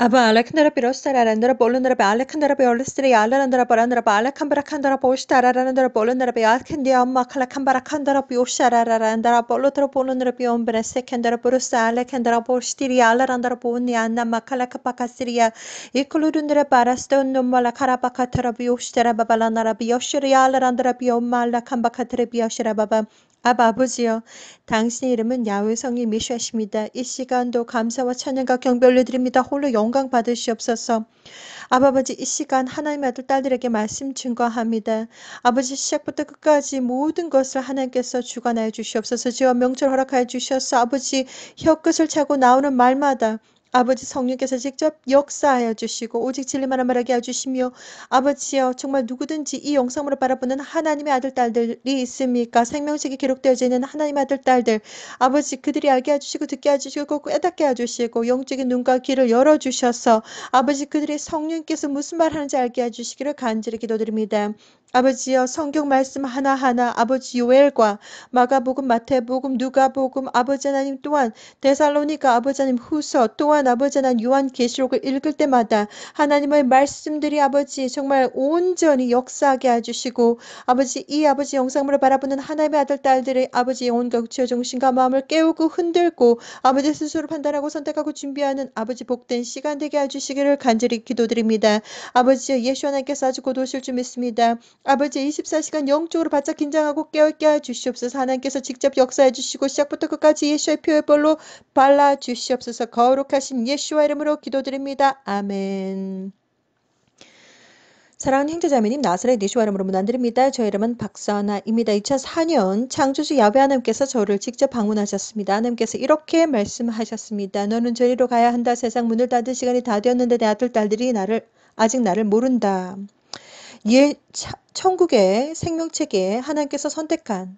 Aba Alekandra Pirostarandra Bolundra Alekandra Piolistri Alandra Parandra Alekambra Kandra Postarandra Bolundra Piakandia Makala Kambara Kandra Piosharandra Polotra Polundra Piombre Secondra Purusta Alekandra Postiri Alarandra Poniana Makala Kapakasiria Ikulundra Paraston Numala Karapakatra Piostera Babalandra Pioshri Alarandra Piomala Kambakatra Pioshra Baba 아바 아버지여 당신의 이름은 야훼 성님 예수하십니다. 이 시간도 감사와 찬양과 경배 올려드립니다. 홀로 영광 받으시옵소서. 아버지 이 시간 하나님의 아들 딸들에게 말씀 증거합니다. 아버지 시작부터 끝까지 모든 것을 하나님께서 주관하여 주시옵소서. 지와 명철 허락하여 주셔서 아버지 혀끝을 차고 나오는 말마다 아버지 성령께서 직접 역사하여 주시고 오직 진리만을 말하게 해주시며 아버지여 정말 누구든지 이 영상으로 바라보는 하나님의 아들 딸들이 있습니까? 생명책에 기록되어져 있는 하나님의 아들 딸들 아버지 그들이 알게 해주시고 듣게 해주시고 깨닫게 해주시고 영적인 눈과 귀를 열어주셔서 아버지 그들의 성령께서 무슨 말하는지 알게 해주시기를 간절히 기도드립니다. 아버지여 성경 말씀 하나하나 아버지 요엘과 마가복음 마태복음 누가복음 아버지 하나님 또한 데살로니가 아버지 하나님 후서 또한 아버지 하나님 요한계시록을 읽을 때마다 하나님의 말씀들이 아버지 정말 온전히 역사하게 해주시고 아버지 이 아버지 영상물을 바라보는 하나님의 아들 딸들의 아버지 영혼과 육체의 정신과 마음을 깨우고 흔들고 아버지 스스로 판단하고 선택하고 준비하는 아버지 복된 시간 되게 해주시기를 간절히 기도드립니다. 아버지 예수 하나님께서 아주 곧 오실 줄 믿습니다. 아버지 24시간 영적으로 바짝 긴장하고 깨어있게 해주시옵소서. 하나님께서 직접 역사해 주시고 시작부터 끝까지 예수의 표의 볼로 발라주시옵소서. 거룩하신 예수와 이름으로 기도드립니다. 아멘. 사랑하는 형제자매님 나사렛 예수와 이름으로 문안드립니다. 저 이름은 박선아입니다. 2004년 창조주 야훼 하나님께서 저를 직접 방문하셨습니다. 하나님께서 이렇게 말씀하셨습니다. 너는 저리로 가야 한다. 세상 문을 닫을 시간이 다 되었는데 내 아들 딸들이 아직 나를 모른다. 천국의 생명책에 하나님께서 선택한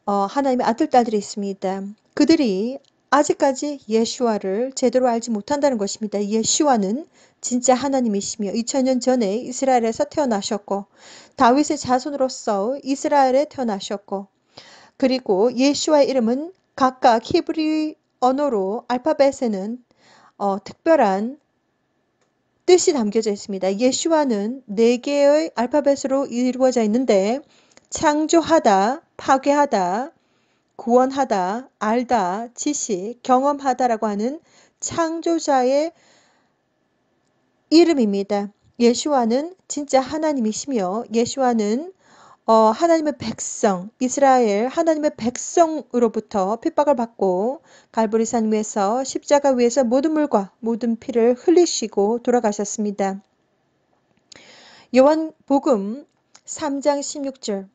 하나님의 아들 딸들이 있습니다. 그들이 아직까지 예수와를 제대로 알지 못한다는 것입니다. 예수와는 진짜 하나님이시며 2000년 전에 이스라엘에서 태어나셨고 다윗의 자손으로서 이스라엘에 태어나셨고 그리고 예수와의 이름은 각각 히브리 언어로 알파벳에는 특별한 뜻이 담겨져 있습니다. 예수와는 4개의 알파벳으로 이루어져 있는데 창조하다, 파괴하다, 구원하다, 알다, 지식, 경험하다라고 하는 창조자의 이름입니다. 예수와는 진짜 하나님이시며 예수와는 하나님의 백성, 이스라엘 하나님의 백성으로부터 핍박을 받고 갈보리산 위에서 십자가 위에서 모든 물과 모든 피를 흘리시고 돌아가셨습니다. 요한복음 3장 16절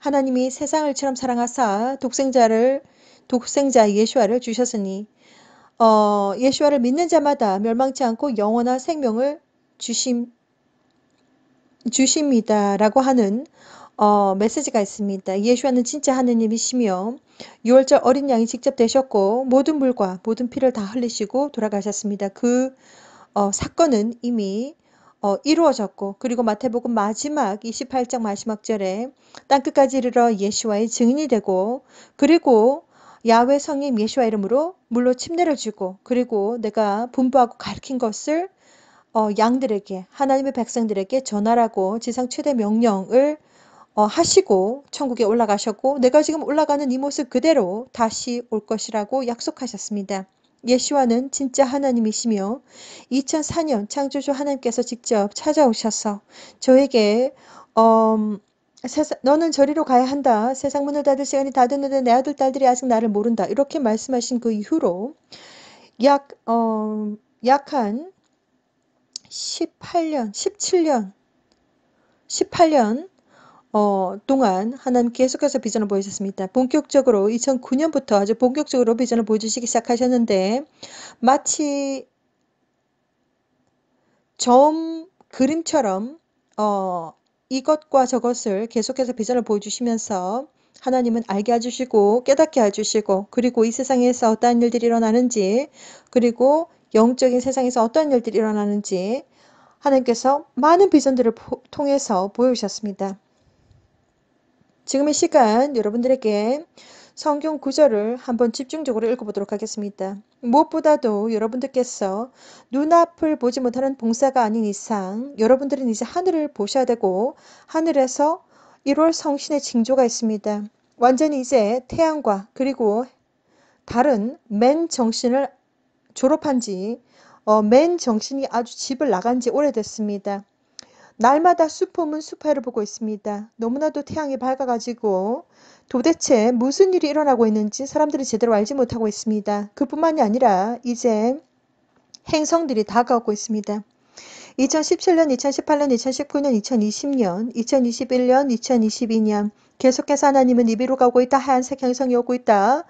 하나님이 세상을 처럼 사랑하사 독생자 예수와를 주셨으니 예수와를 믿는 자마다 멸망치 않고 영원한 생명을 주십니다라고 하는 메시지가 있습니다. 예수와는 진짜 하느님이시며 6월절 어린 양이 직접 되셨고 모든 물과 모든 피를 다 흘리시고 돌아가셨습니다. 그 사건은 이미 이루어졌고 그리고 마태복음 마지막 28장 마지막 절에 땅끝까지 이르러 예수와의 증인이 되고 그리고 야훼 성님 예수와 이름으로 물로 침례를 주고 그리고 내가 분부하고 가르친 것을 양들에게 하나님의 백성들에게 전하라고 지상 최대 명령을 하시고 천국에 올라가셨고 내가 지금 올라가는 이 모습 그대로 다시 올 것이라고 약속하셨습니다. 예수와는 진짜 하나님이시며 2004년 창조주 하나님께서 직접 찾아오셔서 저에게 너는 저리로 가야 한다. 세상 문을 닫을 시간이 다 됐는데 내 아들 딸들이 아직 나를 모른다. 이렇게 말씀하신 그 이후로 약한 18년 동안 하나님 계속해서 비전을 보여주셨습니다. 본격적으로 2009년부터 아주 본격적으로 비전을 보여주시기 시작하셨는데 마치 점 그림처럼 이것과 저것을 계속해서 비전을 보여주시면서 하나님은 알게 해주시고 깨닫게 해주시고 그리고 이 세상에서 어떠한 일들이 일어나는지 그리고 영적인 세상에서 어떠한 일들이 일어나는지 하나님께서 많은 비전들을 통해서 보여주셨습니다. 지금 이 시간 여러분들에게 성경 구절을 한번 집중적으로 읽어보도록 하겠습니다. 무엇보다도 여러분들께서 눈앞을 보지 못하는 봉사가 아닌 이상 여러분들은 이제 하늘을 보셔야 되고 하늘에서 1월 성신의 징조가 있습니다. 완전히 이제 태양과 그리고 다른 맨 정신을 졸업한 지 맨 정신이 아주 집을 나간 지 오래됐습니다. 날마다 슈퍼문 슈퍼해를 보고 있습니다. 너무나도 태양이 밝아가지고 도대체 무슨 일이 일어나고 있는지 사람들이 제대로 알지 못하고 있습니다. 그뿐만이 아니라 이제 행성들이 다가오고 있습니다. 2017년, 2018년, 2019년, 2020년, 2021년, 2022년 계속해서 하나님은 이비로 가고 있다. 하얀색 행성이 오고 있다.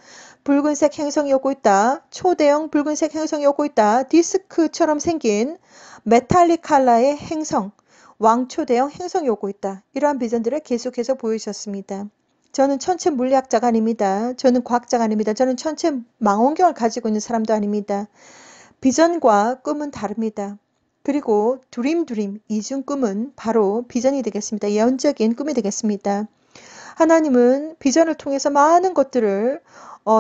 붉은색 행성이 오고 있다. 초대형 붉은색 행성이 오고 있다. 디스크처럼 생긴 메탈릭 컬러의 행성, 왕초대형 행성이 오고 있다. 이러한 비전들을 계속해서 보여주셨습니다. 저는 천체 물리학자가 아닙니다. 저는 과학자가 아닙니다. 저는 천체 망원경을 가지고 있는 사람도 아닙니다. 비전과 꿈은 다릅니다. 그리고 드림, 이중 꿈은 바로 비전이 되겠습니다. 예언적인 꿈이 되겠습니다. 하나님은 비전을 통해서 많은 것들을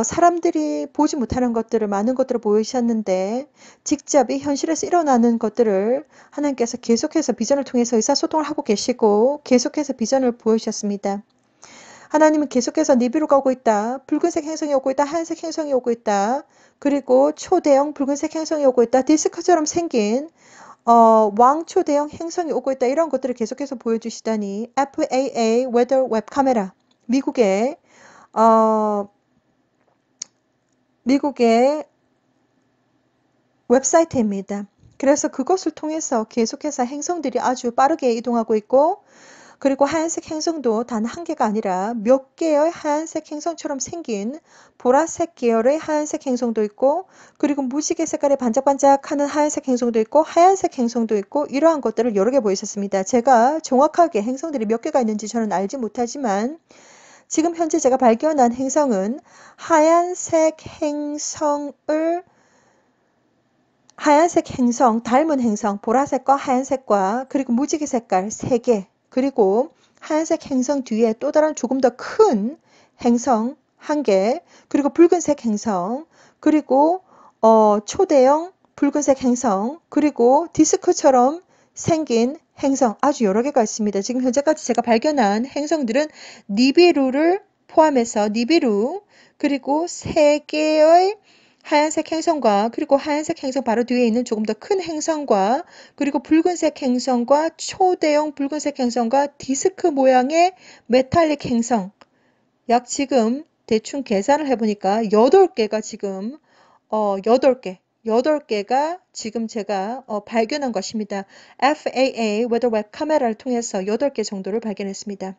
사람들이 보지 못하는 것들을 많은 것들을 보여주셨는데 직접 이 현실에서 일어나는 것들을 하나님께서 계속해서 비전을 통해서 의사소통을 하고 계시고 계속해서 비전을 보여주셨습니다. 하나님은 계속해서 니비로 가고 있다. 붉은색 행성이 오고 있다. 하얀색 행성이 오고 있다. 그리고 초대형 붉은색 행성이 오고 있다. 디스크처럼 생긴 왕초대형 행성이 오고 있다. 이런 것들을 계속해서 보여주시다니 FAA Weather Web 카메라 미국의 웹사이트입니다. 그래서 그것을 통해서 계속해서 행성들이 아주 빠르게 이동하고 있고 그리고 하얀색 행성도 단 한 개가 아니라 몇 개의 하얀색 행성처럼 생긴 보라색 계열의 하얀색 행성도 있고 그리고 무지개 색깔의 반짝반짝하는 하얀색 행성도 있고 하얀색 행성도 있고 이러한 것들을 여러 개 보이셨습니다. 제가 정확하게 행성들이 몇 개가 있는지 저는 알지 못하지만 지금 현재 제가 발견한 행성은 하얀색 행성, 닮은 행성, 보라색과 하얀색과 그리고 무지개 색깔 3개 그리고 하얀색 행성 뒤에 또 다른 조금 더 큰 행성 1개 그리고 붉은색 행성 그리고 초대형 붉은색 행성 그리고 디스크처럼 생긴 행성 아주 여러 개가 있습니다. 지금 현재까지 제가 발견한 행성들은 니비루를 포함해서 니비루 그리고 3개의 하얀색 행성과 그리고 하얀색 행성 바로 뒤에 있는 조금 더 큰 행성과 그리고 붉은색 행성과 초대형 붉은색 행성과 디스크 모양의 메탈릭 행성 약 지금 대충 계산을 해보니까 8개가 지금 8개가 지금 제가 발견한 것입니다. FAA Weather Web 카메라를 통해서 8개 정도를 발견했습니다.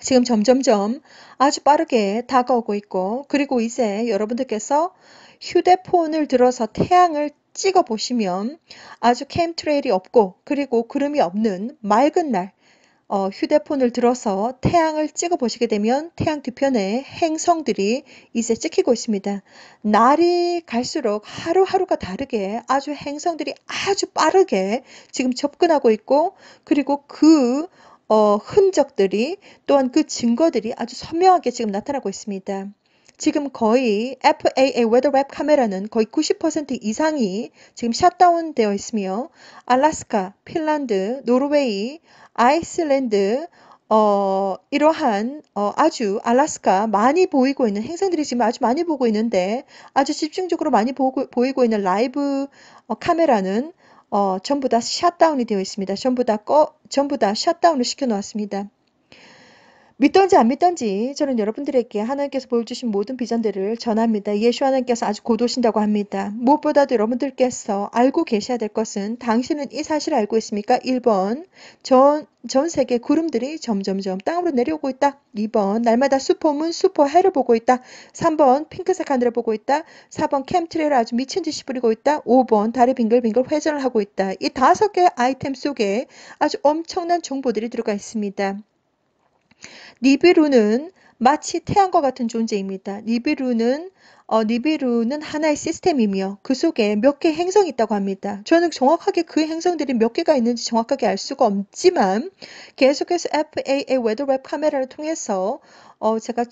지금 점점점 아주 빠르게 다가오고 있고 그리고 이제 여러분들께서 휴대폰을 들어서 태양을 찍어 보시면 아주 캠트레일이 없고 그리고 구름이 없는 맑은 날 휴대폰을 들어서 태양을 찍어 보시게 되면 태양 뒤편에 행성들이 이제 찍히고 있습니다. 날이 갈수록 하루하루가 다르게 아주 행성들이 아주 빠르게 지금 접근하고 있고 그리고 그 흔적들이 또한 그 증거들이 아주 선명하게 지금 나타나고 있습니다. 지금 거의 FAA Weather Web 카메라는 거의 90% 이상이 지금 셧다운 되어 있으며 알래스카, 핀란드, 노르웨이, 아이슬란드 이러한 아주 알래스카 많이 보이고 있는 행성들이 지금 아주 많이 보고 있는데 아주 집중적으로 많이 보이고 있는 라이브 카메라는 전부 다 셧다운이 되어 있습니다. 전부 다 셧다운을 시켜 놓았습니다. 믿던지 안 믿던지 저는 여러분들에게 하나님께서 보여주신 모든 비전들을 전합니다. 예수 하나님께서 아주 곧 오신다고 합니다. 무엇보다도 여러분들께서 알고 계셔야 될 것은 당신은 이 사실을 알고 있습니까? 1번 전 세계 구름들이 점점점 땅으로 내려오고 있다. 2번 날마다 슈퍼문 슈퍼해를 보고 있다. 3번 핑크색 하늘을 보고 있다. 4번 캠트레일을 아주 미친 듯이 뿌리고 있다. 5번 달이 빙글빙글 회전을 하고 있다. 이 5개의 아이템 속에 아주 엄청난 정보들이 들어가 있습니다. 니비루는 마치 태양과 같은 존재입니다. 니비루는 하나의 시스템이며 그 속에 몇 개의 행성이 있다고 합니다. 저는 정확하게 그 행성들이 몇 개가 있는지 정확하게 알 수가 없지만 계속해서 FAA 웨더웹 카메라를 통해서 제가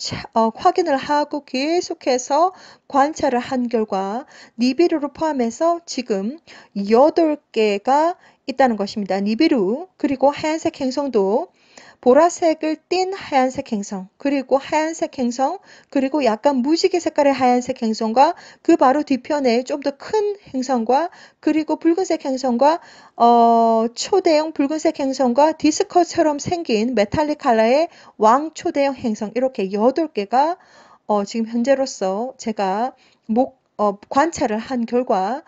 확인을 하고 계속해서 관찰을 한 결과 니비루를 포함해서 지금 8개가 있다는 것입니다. 니비루 그리고 하얀색 행성도 보라색을 띤 하얀색 행성, 그리고 하얀색 행성, 그리고 약간 무지개 색깔의 하얀색 행성과 그 바로 뒤편에 좀 더 큰 행성과 그리고 붉은색 행성과 초대형 붉은색 행성과 디스커처럼 생긴 메탈릭 컬러의 왕 초대형 행성 이렇게 8개가 지금 현재로서 제가 관찰을 한 결과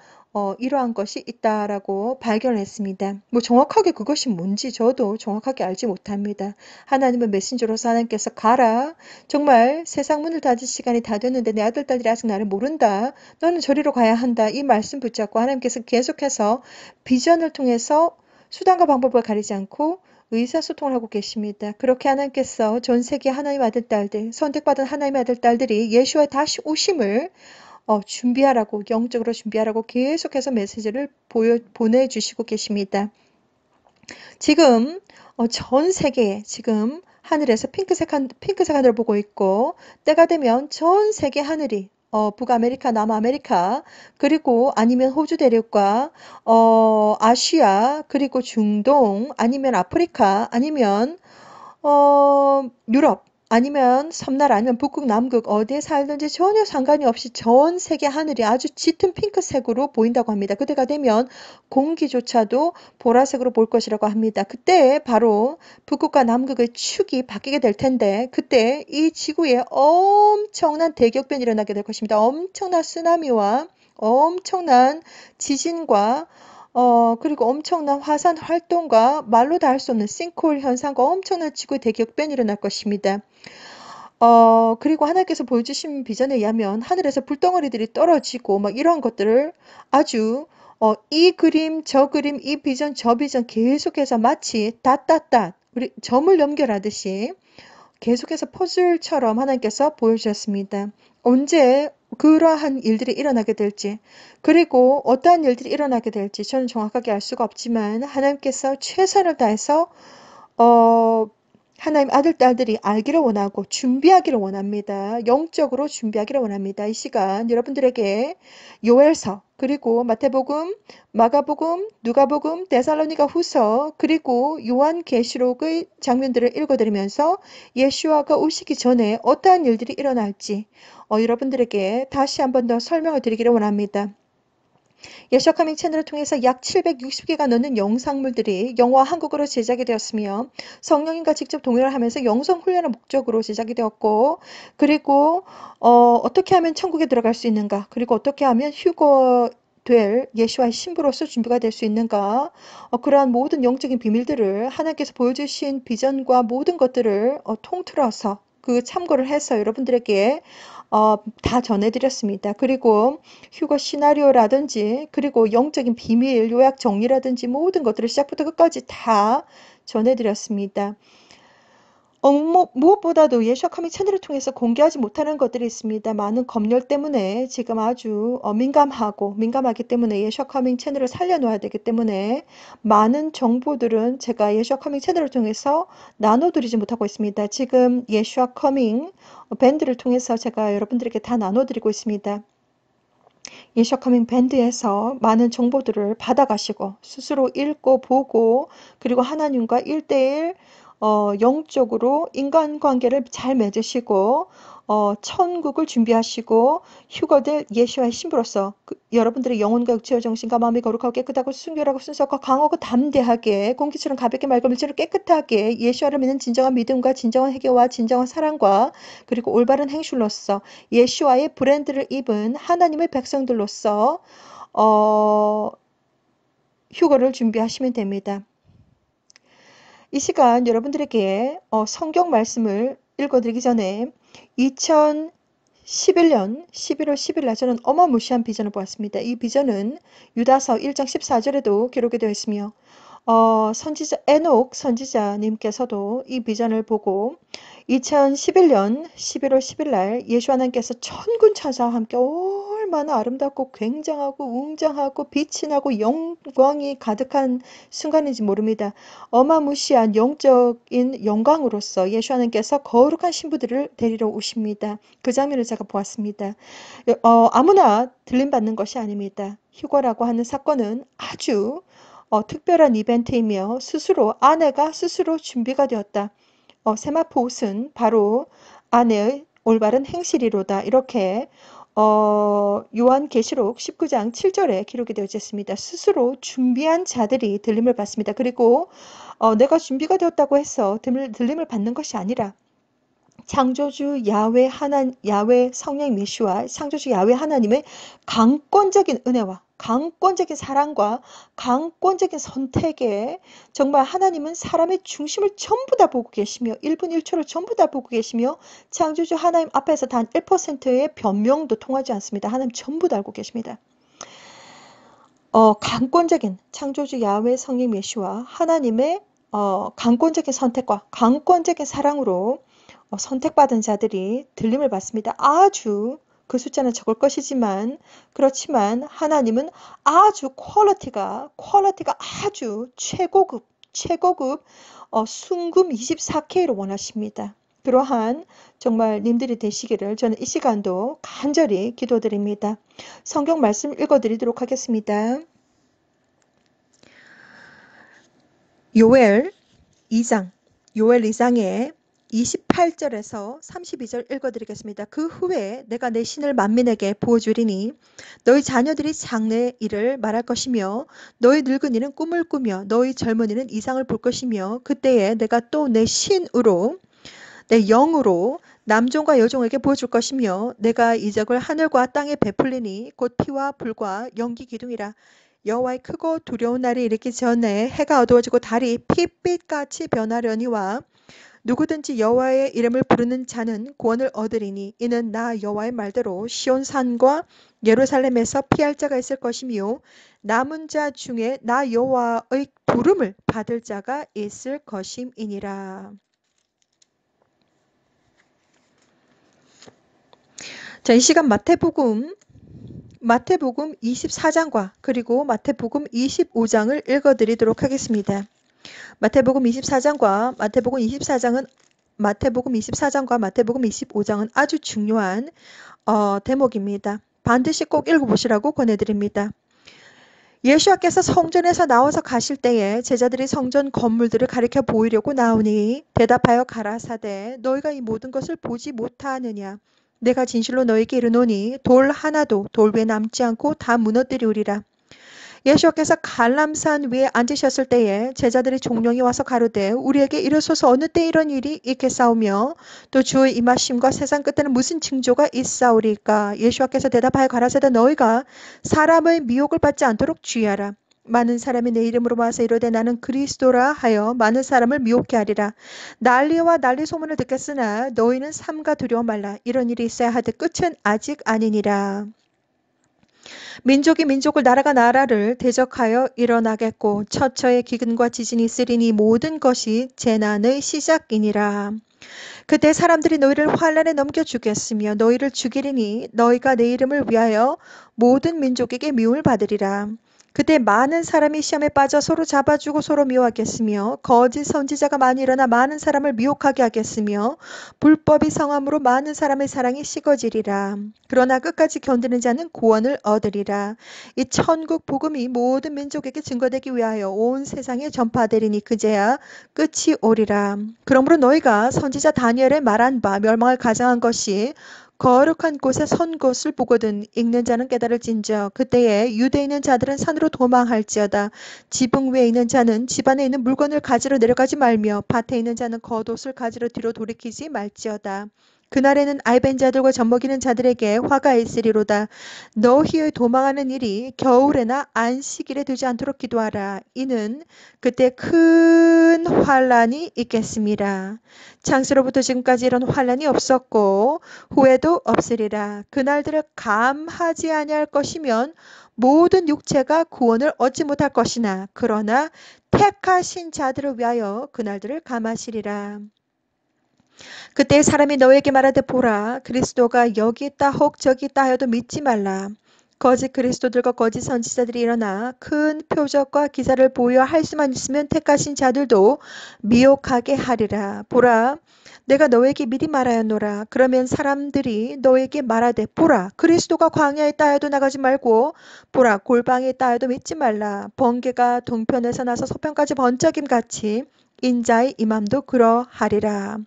이러한 것이 있다라고 발견했습니다. 뭐 정확하게 그것이 뭔지 저도 정확하게 알지 못합니다. 하나님은 메신저로서 하나님께서 가라. 정말 세상 문을 닫을 시간이 다 됐는데 내 아들, 딸들이 아직 나를 모른다. 너는 저리로 가야 한다. 이 말씀 붙잡고 하나님께서 계속해서 비전을 통해서 수단과 방법을 가리지 않고 의사소통을 하고 계십니다. 그렇게 하나님께서 전 세계 하나님 아들, 딸들, 선택받은 하나님의 아들, 딸들이 예수와의 다시 오심을 준비하라고 영적으로 준비하라고 계속해서 메시지를 보내주시고 계십니다. 지금 전 세계에 지금 하늘에서 핑크색 하늘을 보고 있고 때가 되면 전 세계 하늘이 북아메리카, 남아메리카, 그리고 아니면 호주 대륙과 아시아, 그리고 중동, 아니면 아프리카, 아니면 유럽, 아니면 섬나라, 아니면 북극, 남극, 어디에 살든지 전혀 상관이 없이 전 세계 하늘이 아주 짙은 핑크색으로 보인다고 합니다. 그때가 되면 공기조차도 보라색으로 보일 것이라고 합니다. 그때 바로 북극과 남극의 축이 바뀌게 될 텐데, 그때 이 지구에 엄청난 대격변이 일어나게 될 것입니다. 엄청난 쓰나미와 엄청난 지진과 그리고 엄청난 화산 활동과 말로 다 할 수 없는 싱크홀 현상과 엄청난 지구의 대격변이 일어날 것입니다. 그리고 하나님께서 보여주신 비전에 의하면 하늘에서 불덩어리들이 떨어지고 막 이러한 것들을 아주 이 그림, 저 그림, 이 비전, 저 비전 계속해서 마치 우리 점을 연결하듯이 계속해서 퍼즐처럼 하나님께서 보여주셨습니다. 언제 그러한 일들이 일어나게 될지 그리고 어떠한 일들이 일어나게 될지 저는 정확하게 알 수가 없지만 하나님께서 최선을 다해서 하나님 아들, 딸들이 알기를 원하고 준비하기를 원합니다. 영적으로 준비하기를 원합니다. 이 시간 여러분들에게 요엘서, 그리고 마태복음, 마가복음, 누가복음, 데살로니가 후서, 그리고 요한계시록의 장면들을 읽어드리면서 예수와가 오시기 전에 어떠한 일들이 일어날지 여러분들에게 다시 한 번 더 설명을 드리기를 원합니다. 예수와 커밍 채널을 통해서 약 760개가 넘는 영상물들이 영어와 한국어로 제작이 되었으며 성령님과 직접 동행을 하면서 영성 훈련의 목적으로 제작이 되었고 그리고 어떻게 하면 천국에 들어갈 수 있는가 그리고 어떻게 하면 될 예수와의 신부로서 준비가 될 수 있는가 그러한 모든 영적인 비밀들을 하나님께서 보여주신 비전과 모든 것들을 통틀어서 그 참고를 해서 여러분들에게 다 전해드렸습니다. 그리고 휴거 시나리오라든지 그리고 영적인 비밀 요약 정리라든지 모든 것들을 시작부터 끝까지 다 전해드렸습니다. 무엇보다도 예수와 커밍 채널을 통해서 공개하지 못하는 것들이 있습니다. 많은 검열 때문에 지금 아주 민감하기 때문에 예수와 커밍 채널을 살려놓아야 되기 때문에 많은 정보들은 제가 예수와 커밍 채널을 통해서 나눠드리지 못하고 있습니다. 지금 예수와 커밍 밴드를 통해서 제가 여러분들에게 다 나눠드리고 있습니다. 예수와 커밍 밴드에서 많은 정보들을 받아가시고 스스로 읽고 보고 그리고 하나님과 1대1 영적으로 인간관계를 잘 맺으시고 천국을 준비하시고 휴거될 예수와의 신부로서 여러분들의 영혼과 육체와 정신과 마음이 거룩하고 깨끗하고 순결하고 순수하고 강하고 담대하게 공기처럼 가볍게 맑고 물질을 깨끗하게 예수와를 믿는 진정한 믿음과 진정한 회개와 진정한 사랑과 그리고 올바른 행실로서 예수와의 브랜드를 입은 하나님의 백성들로서 휴거를 준비하시면 됩니다. 이 시간 여러분들에게 성경 말씀을 읽어드리기 전에 2011년 11월 10일 날 저는 어마무시한 비전을 보았습니다. 이 비전은 유다서 1장 14절에도 기록이 되어 있으며 선지자 에녹 선지자님께서도 이 비전을 보고 2011년 11월 10일 날 예수 하나님께서 천군 천사와 함께 얼마나 아름답고 굉장하고 웅장하고 빛이 나고 영광이 가득한 순간인지 모릅니다. 어마무시한 영적인 영광으로서 예수 하나님께서 거룩한 신부들을 데리러 오십니다. 그 장면을 제가 보았습니다. 아무나 들림받는 것이 아닙니다. 휴거라고 하는 사건은 아주 특별한 이벤트이며 아내가 스스로 준비가 되었다. 세마포웃은 바로 아내의 올바른 행실이로다. 이렇게 요한계시록 19장 7절에 기록이 되어 있습니다. 스스로 준비한 자들이 들림을 받습니다. 그리고 내가 준비가 되었다고 해서 들림을 받는 것이 아니라 창조주 야훼 성령 메시와 창조주 야훼 하나님의 강권적인 은혜와 강권적인 사랑과 강권적인 선택에 정말 하나님은 사람의 중심을 전부 다 보고 계시며 1분 1초를 전부 다 보고 계시며 창조주 하나님 앞에서 단 1%의 변명도 통하지 않습니다. 하나님 전부 다 알고 계십니다. 강권적인 창조주 야훼 성령 메시와 하나님의 강권적인 선택과 강권적인 사랑으로 선택받은 자들이 들림을 받습니다. 아주 그 숫자는 적을 것이지만 그렇지만 하나님은 아주 퀄리티가 아주 최고급 순금 24K로 원하십니다. 그러한 정말 님들이 되시기를 저는 이 시간도 간절히 기도드립니다. 성경 말씀 읽어드리도록 하겠습니다. 요엘 2장에 28절에서 32절 읽어드리겠습니다. 그 후에 내가 내 신을 만민에게 부어주리니 너희 자녀들이 장래 일을 말할 것이며 너희 늙은이는 꿈을 꾸며 너희 젊은이는 이상을 볼 것이며 그때에 내가 또 내 신으로 내 영으로 남종과 여종에게 보여줄 것이며 내가 이적을 하늘과 땅에 베풀리니 곧 피와 불과 연기 기둥이라. 여호와의 크고 두려운 날이 이르기 전에 해가 어두워지고 달이 핏빛같이 변하려니와 누구든지 여호와의 이름을 부르는 자는 구원을 얻으리니 이는 나 여호와의 말대로 시온산과 예루살렘에서 피할 자가 있을 것이며 남은 자 중에 나 여호와의 부름을 받을 자가 있을 것임이니라. 자, 이 시간 마태복음 24장과 그리고 마태복음 25장을 읽어드리도록 하겠습니다. 마태복음 24장과 마태복음 25장은 아주 중요한 대목입니다. 반드시 꼭 읽어보시라고 권해드립니다. 예수께서 성전에서 나와서 가실 때에 제자들이 성전 건물들을 가리켜 보이려고 나오니 대답하여 가라사대 너희가 이 모든 것을 보지 못하느냐. 내가 진실로 너희에게 이르노니 돌 하나도 돌 위에 남지 않고 다 무너뜨리우리라. 예수께서 갈람산 위에 앉으셨을 때에 제자들이 종령이 와서 가로되 우리에게 이르소서 어느 때 이런 일이 있겠사오며 또 주의 임하심과 세상 끝에는 무슨 징조가 있사오리까. 예수께서 대답하여 가라사대 너희가 사람의 미혹을 받지 않도록 주의하라. 많은 사람이 내 이름으로 와서 이르되 나는 그리스도라 하여 많은 사람을 미혹케 하리라. 난리와 난리 소문을 듣겠으나 너희는 삼가 두려워 말라. 이런 일이 있어야 하되 끝은 아직 아니니라. 민족이 민족을 나라가 나라를 대적하여 일어나겠고 처처의 기근과 지진이 있으리니 모든 것이 재난의 시작이니라. 그때 사람들이 너희를 환란에 넘겨주겠으며 너희를 죽이리니 너희가 내 이름을 위하여 모든 민족에게 미움을 받으리라. 그때 많은 사람이 시험에 빠져 서로 잡아주고 서로 미워하겠으며 거짓 선지자가 많이 일어나 많은 사람을 미혹하게 하겠으며 불법이 성함으로 많은 사람의 사랑이 식어지리라. 그러나 끝까지 견디는 자는 구원을 얻으리라. 이 천국 복음이 모든 민족에게 증거되기 위하여 온 세상에 전파되리니 그제야 끝이 오리라. 그러므로 너희가 선지자 다니엘의 말한 바 멸망을 가장한 것이 거룩한 곳에 선 것을 보거든 읽는 자는 깨달을진저 그때에 유대에 있는 자들은 산으로 도망할지어다. 지붕 위에 있는 자는 집안에 있는 물건을 가지러 내려가지 말며 밭에 있는 자는 겉옷을 가지러 뒤로 돌이키지 말지어다. 그날에는 알벤 자들과 젖먹이는 자들에게 화가 있으리로다. 너희의 도망하는 일이 겨울에나 안식일에 되지 않도록 기도하라. 이는 그때 큰 환란이 있겠습니다. 창세로부터 지금까지 이런 환란이 없었고 후에도 없으리라. 그날들을 감하지 아니할 것이면 모든 육체가 구원을 얻지 못할 것이나 그러나 택하신 자들을 위하여 그날들을 감하시리라. 그때 사람이 너에게 말하되 보라 그리스도가 여기 있다 혹 저기 있다 하여도 믿지 말라. 거짓 그리스도들과 거짓 선지자들이 일어나 큰 표적과 기사를 보여 할 수만 있으면 택하신 자들도 미혹하게 하리라. 보라 내가 너에게 미리 말하였노라. 그러면 사람들이 너에게 말하되 보라 그리스도가 광야에 있다 하여도 나가지 말고 보라 골방에 있다 하여도 믿지 말라. 번개가 동편에서 나서 서편까지 번쩍임 같이 인자의 임함도 그러하리라.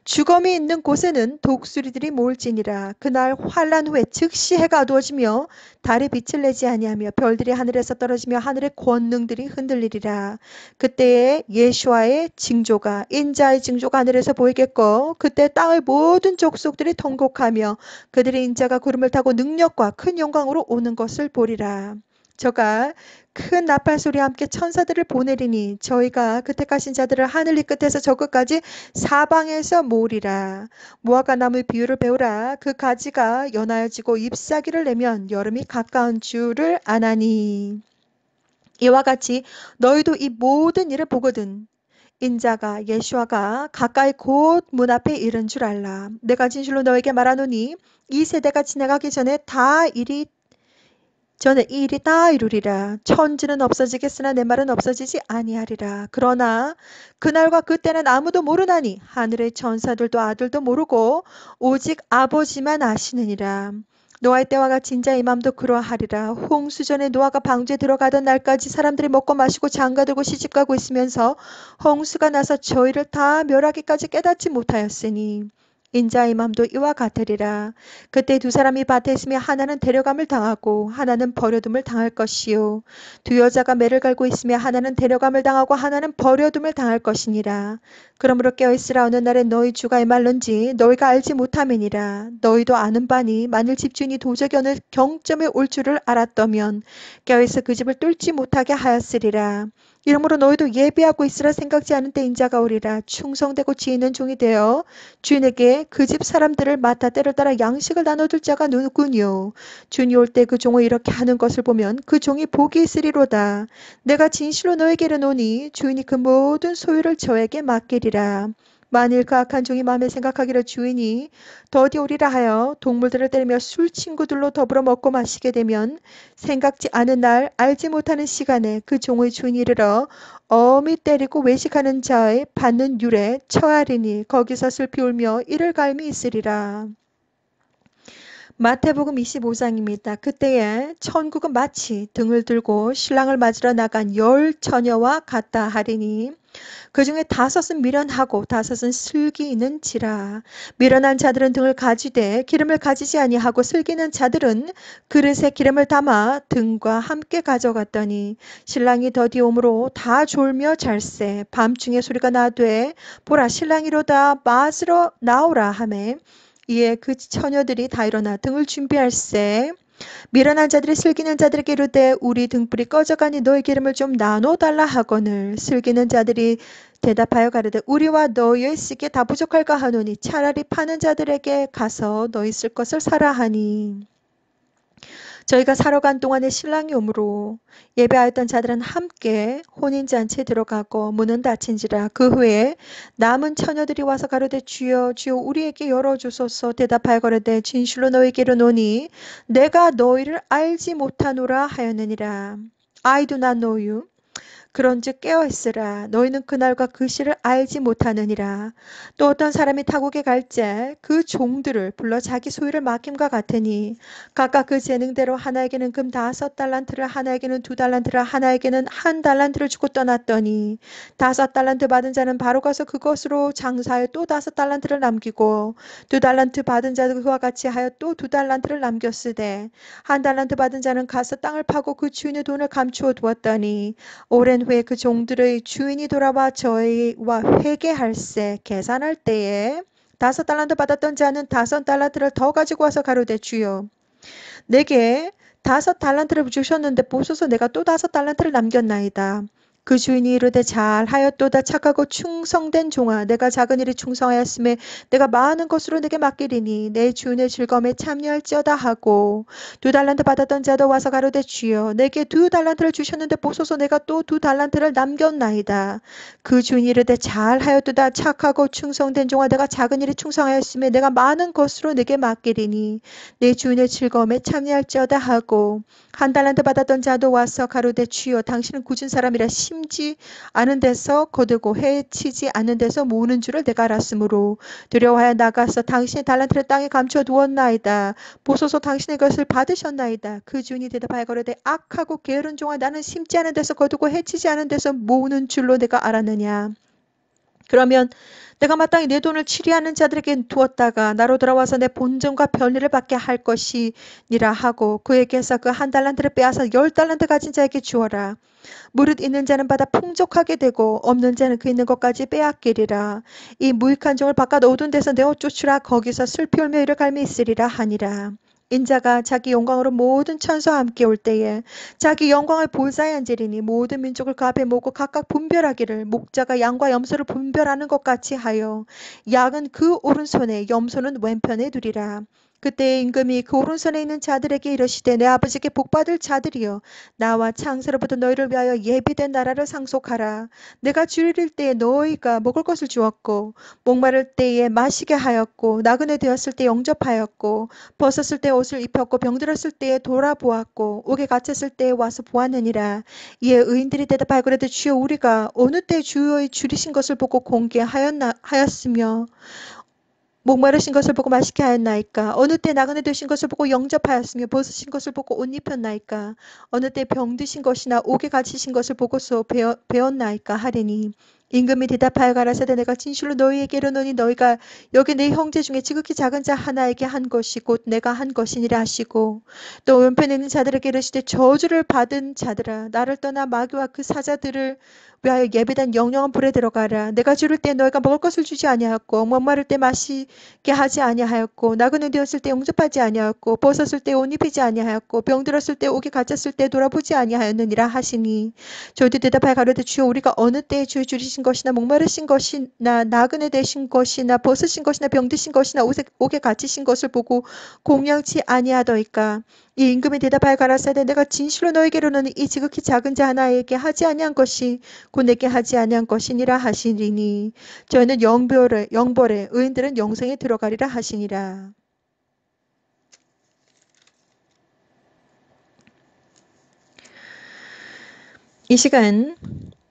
주검이 있는 곳에는 독수리들이 모을지니라. 그날 환란 후에 즉시 해가 어두워지며 달이 빛을 내지 아니하며 별들이 하늘에서 떨어지며 하늘의 권능들이 흔들리리라. 그때에 예수와의 징조가 인자의 징조가 하늘에서 보이겠고 그때 땅의 모든 족속들이 통곡하며 그들의 인자가 구름을 타고 능력과 큰 영광으로 오는 것을 보리라. 저가 큰 나팔 소리와 함께 천사들을 보내리니 저희가 그 택하신 자들을 하늘 이 끝에서 저 끝까지 사방에서 모으리라. 무화과 나무의 비유를 배우라. 그 가지가 연하여지고 잎사귀를 내면 여름이 가까운 줄을 아나니. 이와 같이 너희도 이 모든 일을 보거든 인자가 예수와가 가까이 곧 문 앞에 이른 줄 알라. 내가 진실로 너에게 말하노니 이 세대가 지나가기 전에 이 일이 다 이루리라. 천지는 없어지겠으나 내 말은 없어지지 아니하리라. 그러나 그날과 그때는 아무도 모르나니 하늘의 천사들도 아들도 모르고 오직 아버지만 아시느니라. 노아의 때와 같이 인자의 임함도 그러하리라. 홍수전에 노아가 방주에 들어가던 날까지 사람들이 먹고 마시고 장가들고 시집가고 있으면서 홍수가 나서 저희를 다 멸하기까지 깨닫지 못하였으니 인자의 맘도 이와 같으리라. 그때 두 사람이 밭에 있으며 하나는 데려감을 당하고 하나는 버려둠을 당할 것이요. 두 여자가 매를 갈고 있으며 하나는 데려감을 당하고 하나는 버려둠을 당할 것이니라. 그러므로 깨어있으라. 어느 날에 너희 주가 이말는지 너희가 알지 못함이니라. 너희도 아는 바니 만일 집주인이 도적이 어느 경점에 올 줄을 알았더면 깨어있어 그 집을 뚫지 못하게 하였으리라. 이러므로 너희도 예비하고 있으라. 생각지 않은 때 인자가 오리라. 충성되고 지혜 있는 종이 되어 주인에게 그 집 사람들을 맡아 때를 따라 양식을 나눠줄 자가 누구뇨. 주인이 올 때 그 종을 이렇게 하는 것을 보면 그 종이 복이 있으리로다. 내가 진실로 너에게 이르노니 주인이 그 모든 소유를 저에게 맡기리라. 만일 그 악한 종이 마음에 생각하기를 주인이 더디 오리라 하여 동물들을 때리며 술 친구들로 더불어 먹고 마시게 되면 생각지 않은 날 알지 못하는 시간에 그 종의 주인이 이르러 엄히 때리고 외식하는 자의 받는 율에 처하리니 거기서 슬피 울며 이를 갈미 있으리라. 마태복음 25장입니다. 그때에 천국은 마치 등을 들고 신랑을 맞으러 나간 10 처녀와 같다 하리니 그 중에 5은 미련하고 5은 슬기 있는지라. 미련한 자들은 등을 가지되 기름을 가지지 아니하고 슬기 있는 자들은 그릇에 기름을 담아 등과 함께 가져갔더니 신랑이 더디 오므로 다 졸며 잘세. 밤중에 소리가 나되 보라 신랑이로다 맞으러 나오라 하매 이에 그 처녀들이 다 일어나 등을 준비할세. 미련한 자들이 슬기는 자들에게 이르되 우리 등불이 꺼져가니 너의 기름을 좀 나눠달라 하거늘 슬기는 자들이 대답하여 가르되 우리와 너희의 쓰기에 다 부족할까 하노니 차라리 파는 자들에게 가서 너희 쓸 것을 사라 하니 저희가 사러 간 동안에 신랑이 오므로 예배하였던 자들은 함께 혼인잔치에 들어가고 문은 닫힌지라. 그 후에 남은 처녀들이 와서 가로되 주여 주여 우리에게 열어주소서. 대답하여 가로되 진실로 너희에게 이르노니 내가 너희를 알지 못하노라 하였느니라. I do not know you. 그런즉 깨어있으라. 너희는 그날과 그 시를 알지 못하느니라. 또 어떤 사람이 타국에 갈제 그 종들을 불러 자기 소유를 맡김과 같으니 각각 그 재능대로 하나에게는 금 5달란트를 하나에게는 2달란트를 하나에게는 1달란트를 주고 떠났더니 5달란트 받은 자는 바로 가서 그것으로 장사하여 또 5달란트를 남기고 2달란트 받은 자도 그와 같이 하여 또 2달란트를 남겼으되 1달란트 받은 자는 가서 땅을 파고 그 주인의 돈을 감추어 두었더니 오랜 후에 그 종들의 주인이 돌아와 저희와 회개할세. 계산할 때에 5달란트 받았던 자는 5달란트를 더 가지고 와서 가로되 주여 내게 5달란트를 주셨는데 보소서 내가 또 5달란트를 남겼나이다. 그 주인이 이르되 잘하였도다 착하고 충성된 종아 내가 작은 일에 충성하였음에 내가 많은 것으로 내게 맡기리니 내 주인의 즐거움에 참여할지어다 하고 2달란트 받았던 자도 와서 가로되 주여 내게 2달란트를 주셨는데 보소서 내가 또 2달란트를 남겼나이다. 그 주인이 이르되 잘하였도다 착하고 충성된 종아 내가 작은 일에 충성하였음에 내가 많은 것으로 내게 맡기리니 내 주인의 즐거움에 참여할지어다 하고 1달란트 받았던 자도 와서 가로되 주여 당신은 굳은 사람이라 심지 않은 데서 거두고 해치지 않는 데서 모으는 줄을 내가 알았으므로 두려워하여 나가서 당신의 달란트를 땅에 감춰 두었나이다. 보소서 당신의 것을 받으셨나이다. 그 주인이 대답하여 가로되 악하고 게으른 종아 나는 심지 않은 데서 거두고 해치지 않은 데서 모으는 줄로 내가 알았느냐. 그러면 내가 마땅히 내 돈을 치리하는 자들에게 두었다가 나로 돌아와서 내 본전과 편의를 받게 할 것이니라 하고 그에게서 그 1달란트를 빼앗아 10달란트 가진 자에게 주어라. 무릇 있는 자는 받아 풍족하게 되고 없는 자는 그 있는 것까지 빼앗기리라. 이 무익한 종을 바깥 어두운 데서 내어 쫓으라. 거기서 슬피 울며 이를 갈미 있으리라 하니라. 인자가 자기 영광으로 모든 천사와 함께 올 때에 자기 영광을 볼사에 앉으리니 모든 민족을 그 앞에 모으고 각각 분별하기를 목자가 양과 염소를 분별하는 것 같이 하여 양은 그 오른손에 염소는 왼편에 두리라. 그때 임금이 그 오른손에 있는 자들에게 이르시되 내 아버지께 복받을 자들이여 나와 창세로부터 너희를 위하여 예비된 나라를 상속하라. 내가 주일일 때에 너희가 먹을 것을 주었고 목마를 때에 마시게 하였고 나그네 되었을 때 영접하였고 벗었을 때 옷을 입혔고 병들었을 때에 돌아보았고 옥에 갇혔을 때에 와서 보았느니라. 이에 의인들이 대답하여 그러되 주여 우리가 어느 때 주의 줄이신 것을 보고 공개하였으며 목마르신 것을 보고 마시게 하였나이까. 어느 때 나그네 되신 것을 보고 영접하였으며 벗으신 것을 보고 옷 입혔나이까. 어느 때 병드신 것이나 옥에 갇히신 것을 보고서 배웠나이까 하리니 임금이 대답하여 가라사대 내가 진실로 너희에게 이르노니 너희가 여기 내 형제 중에 지극히 작은 자 하나에게 한 것이 곧 내가 한 것이니라 하시고 또 왼편에 있는 자들에게 이르시되 저주를 받은 자들아 나를 떠나 마귀와 그 사자들을 위하여 예비된 영영한 불에 들어가라. 내가 주를 때 너희가 먹을 것을 주지 아니하였고 목마를 때 마시게 하지 아니하였고 나그네 되었을 때 영접하지 아니하였고 벗었을 때 옷 입히지 아니하였고 병들었을 때 옥에 갇혔을 때 돌아보지 아니하였느니라 하시니 저희도 대답하여 가로되 주여 우리가 어느 때에 주의 줄이신 것이나 목마르신 것이나 나그네 되신 것이나 벗으신 것이나 병드신 것이나 옥에 갇히신 것을 보고 공양치 아니하더이까. 이 임금이 대답하여 가라사대 내가 진실로 너에게 이르노니 이 지극히 작은 자 하나에게 하지 아니한 것이 곧 내게 하지 아니한 것이니라 하시리니 저희는 영벌에 의인들은 영생에 들어가리라 하시니라. 이 시간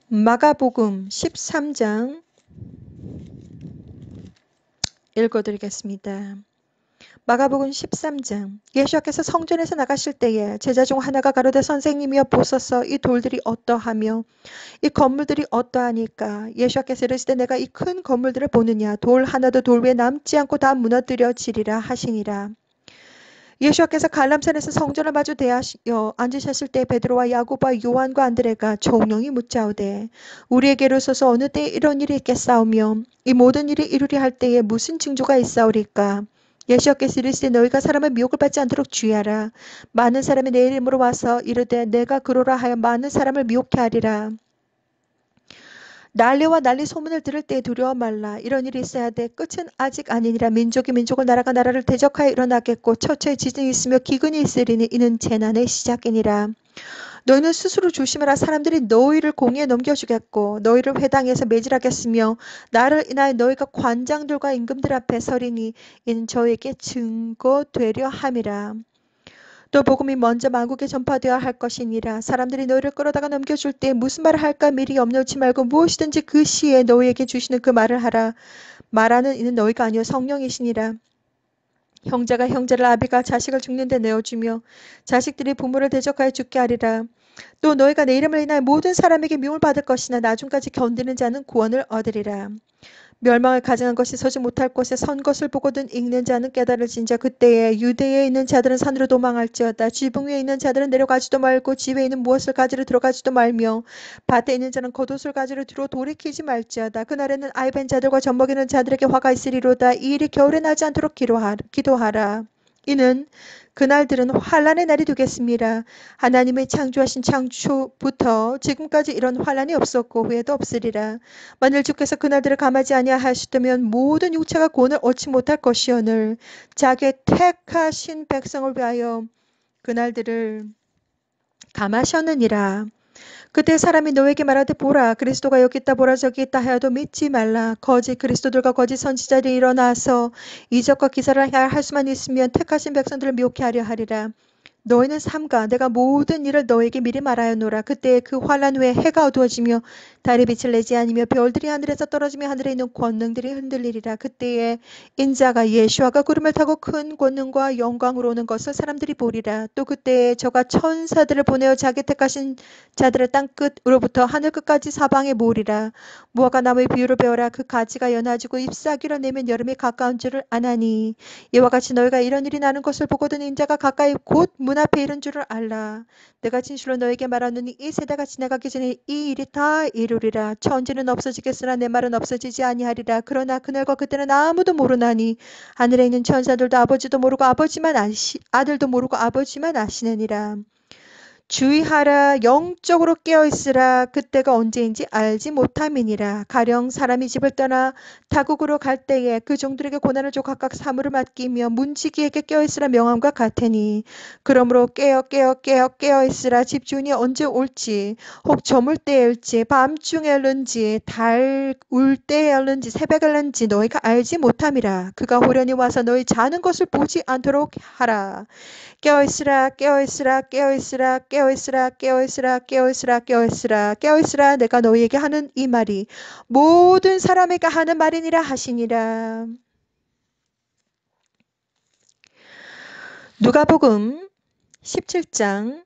마가복음 13장 읽어드리겠습니다. 마가복음 13장 예수께서 성전에서 나가실 때에 제자 중 하나가 가로되 선생님이여 보소서 이 돌들이 어떠하며 이 건물들이 어떠하니까. 예수께서 이르시되 내가 이 큰 건물들을 보느냐 돌 하나도 돌 위에 남지 않고 다 무너뜨려지리라 하시니라. 예수께서 갈람산에서 성전을 마주 대하여 앉으셨을 때 베드로와 야고보와 요한과 안드레가 종용이 묻자오되 우리에게 이르소서 어느 때에 이런 일이 있겠사오며 이 모든 일이 이루리 할 때에 무슨 징조가 있사오리까. 예수께서 이르시되 너희가 사람의 미혹을 받지 않도록 주의하라. 많은 사람이 내 이름으로 와서 이르되 내가 그러라 하여 많은 사람을 미혹케 하리라. 난리와 난리 소문을 들을 때에 두려워 말라. 이런 일이 있어야 돼. 끝은 아직 아니니라. 민족이 민족을 나라가 나라를 대적하여 일어나겠고 처처에 지진이 있으며 기근이 있으리니 이는 재난의 시작이니라. 너희는 스스로 조심하라. 사람들이 너희를 공의에 넘겨주겠고 너희를 회당에서 매질하겠으며 나를 인하여 너희가 관장들과 임금들 앞에 서리니 이는 저에게 증거되려 함이라. 또 복음이 먼저 만국에 전파되어야 할 것이니라. 사람들이 너희를 끌어다가 넘겨줄 때 무슨 말을 할까 미리 염려치 말고 무엇이든지 그 시에 너희에게 주시는 그 말을 하라. 말하는 이는 너희가 아니요 성령이시니라. 형제가 형제를 아비가 자식을 죽는 데 내어주며 자식들이 부모를 대적하여 죽게 하리라. 또 너희가 내 이름을 인하여 모든 사람에게 미움을 받을 것이나 나중까지 견디는 자는 구원을 얻으리라. 멸망을 가증한 것이 서지 못할 곳에 선 것을 보거든 읽는 자는 깨달을진저. 그때에 유대에 있는 자들은 산으로 도망할지어다. 지붕 위에 있는 자들은 내려가지도 말고 집 위에 있는 무엇을 가지러 들어가지도 말며 밭에 있는 자는 겉옷을 가지러 뒤로 돌이키지 말지어다. 그날에는 아이벤 자들과 젖먹이는 자들에게 화가 있으리로다. 이 일이 겨울에 나지 않도록 기도하라. 이는 그날들은 환란의 날이 되겠습니다. 하나님의 창조하신 창조부터 지금까지 이런 환란이 없었고 후에도 없으리라. 만일 주께서 그날들을 감하지 아니하시다면 모든 육체가 구원을 얻지 못할 것이오늘 자기의 택하신 백성을 위하여 그날들을 감하셨느니라. 그때 사람이 너에게 말하되 보라 그리스도가 여기 있다 보라 저기 있다 하여도 믿지 말라. 거짓 그리스도들과 거짓 선지자들이 일어나서 이적과 기사를 할 수만 있으면 택하신 백성들을 미혹해 하려 하리라. 너희는 삼가 내가 모든 일을 너에게 미리 말하였노라. 그때 그 환란 후에 해가 어두워지며 달이 빛을 내지 아니며 별들이 하늘에서 떨어지며 하늘에 있는 권능들이 흔들리리라. 그때에 인자가 예수아가 구름을 타고 큰 권능과 영광으로 오는 것을 사람들이 보리라. 또 그때에 저가 천사들을 보내어 자기 택하신 자들을 땅 끝으로부터 하늘 끝까지 사방에 모으리라. 무화과 나무의 비유를 배워라. 그 가지가 연해지고 잎사귀를 내면 여름이 가까운 줄을 아나니 이와 같이 너희가 이런 일이 나는 것을 보거든 인자가 가까이 곧 문 앞에 이른 줄을 알라. 내가 진실로 너에게 말하노니 이 세대가 지나가기 전에 이 일이 다 이루리라. 천지는 없어지겠으나 내 말은 없어지지 아니하리라. 그러나 그날과 그때는 아무도 모르나니 하늘에 있는 천사들도 아버지도 모르고 아들도 모르고 아버지만 아시느니라. 주의하라. 영적으로 깨어있으라. 그때가 언제인지 알지 못함이니라. 가령 사람이 집을 떠나 타국으로 갈 때에 그 종들에게 고난을 줘 각각 사물을 맡기며 문지기에게 깨어있으라 명함과 같으니 그러므로 깨어있으라. 집주인이 언제 올지 혹 저물 때일지 밤중에 올는지 달 울 때에 올는지 새벽에 올는지 너희가 알지 못함이라. 그가 호련히 와서 너희 자는 것을 보지 않도록 하라. 깨어있으라 깨어있으라 깨어있으라 깨어있으라 깨어있으라 깨어있으라 깨어있으라 깨어있으라. 내가 너희에게 하는 이 말이 모든 사람에게 하는 말이니라 하시니라. 누가복음 17장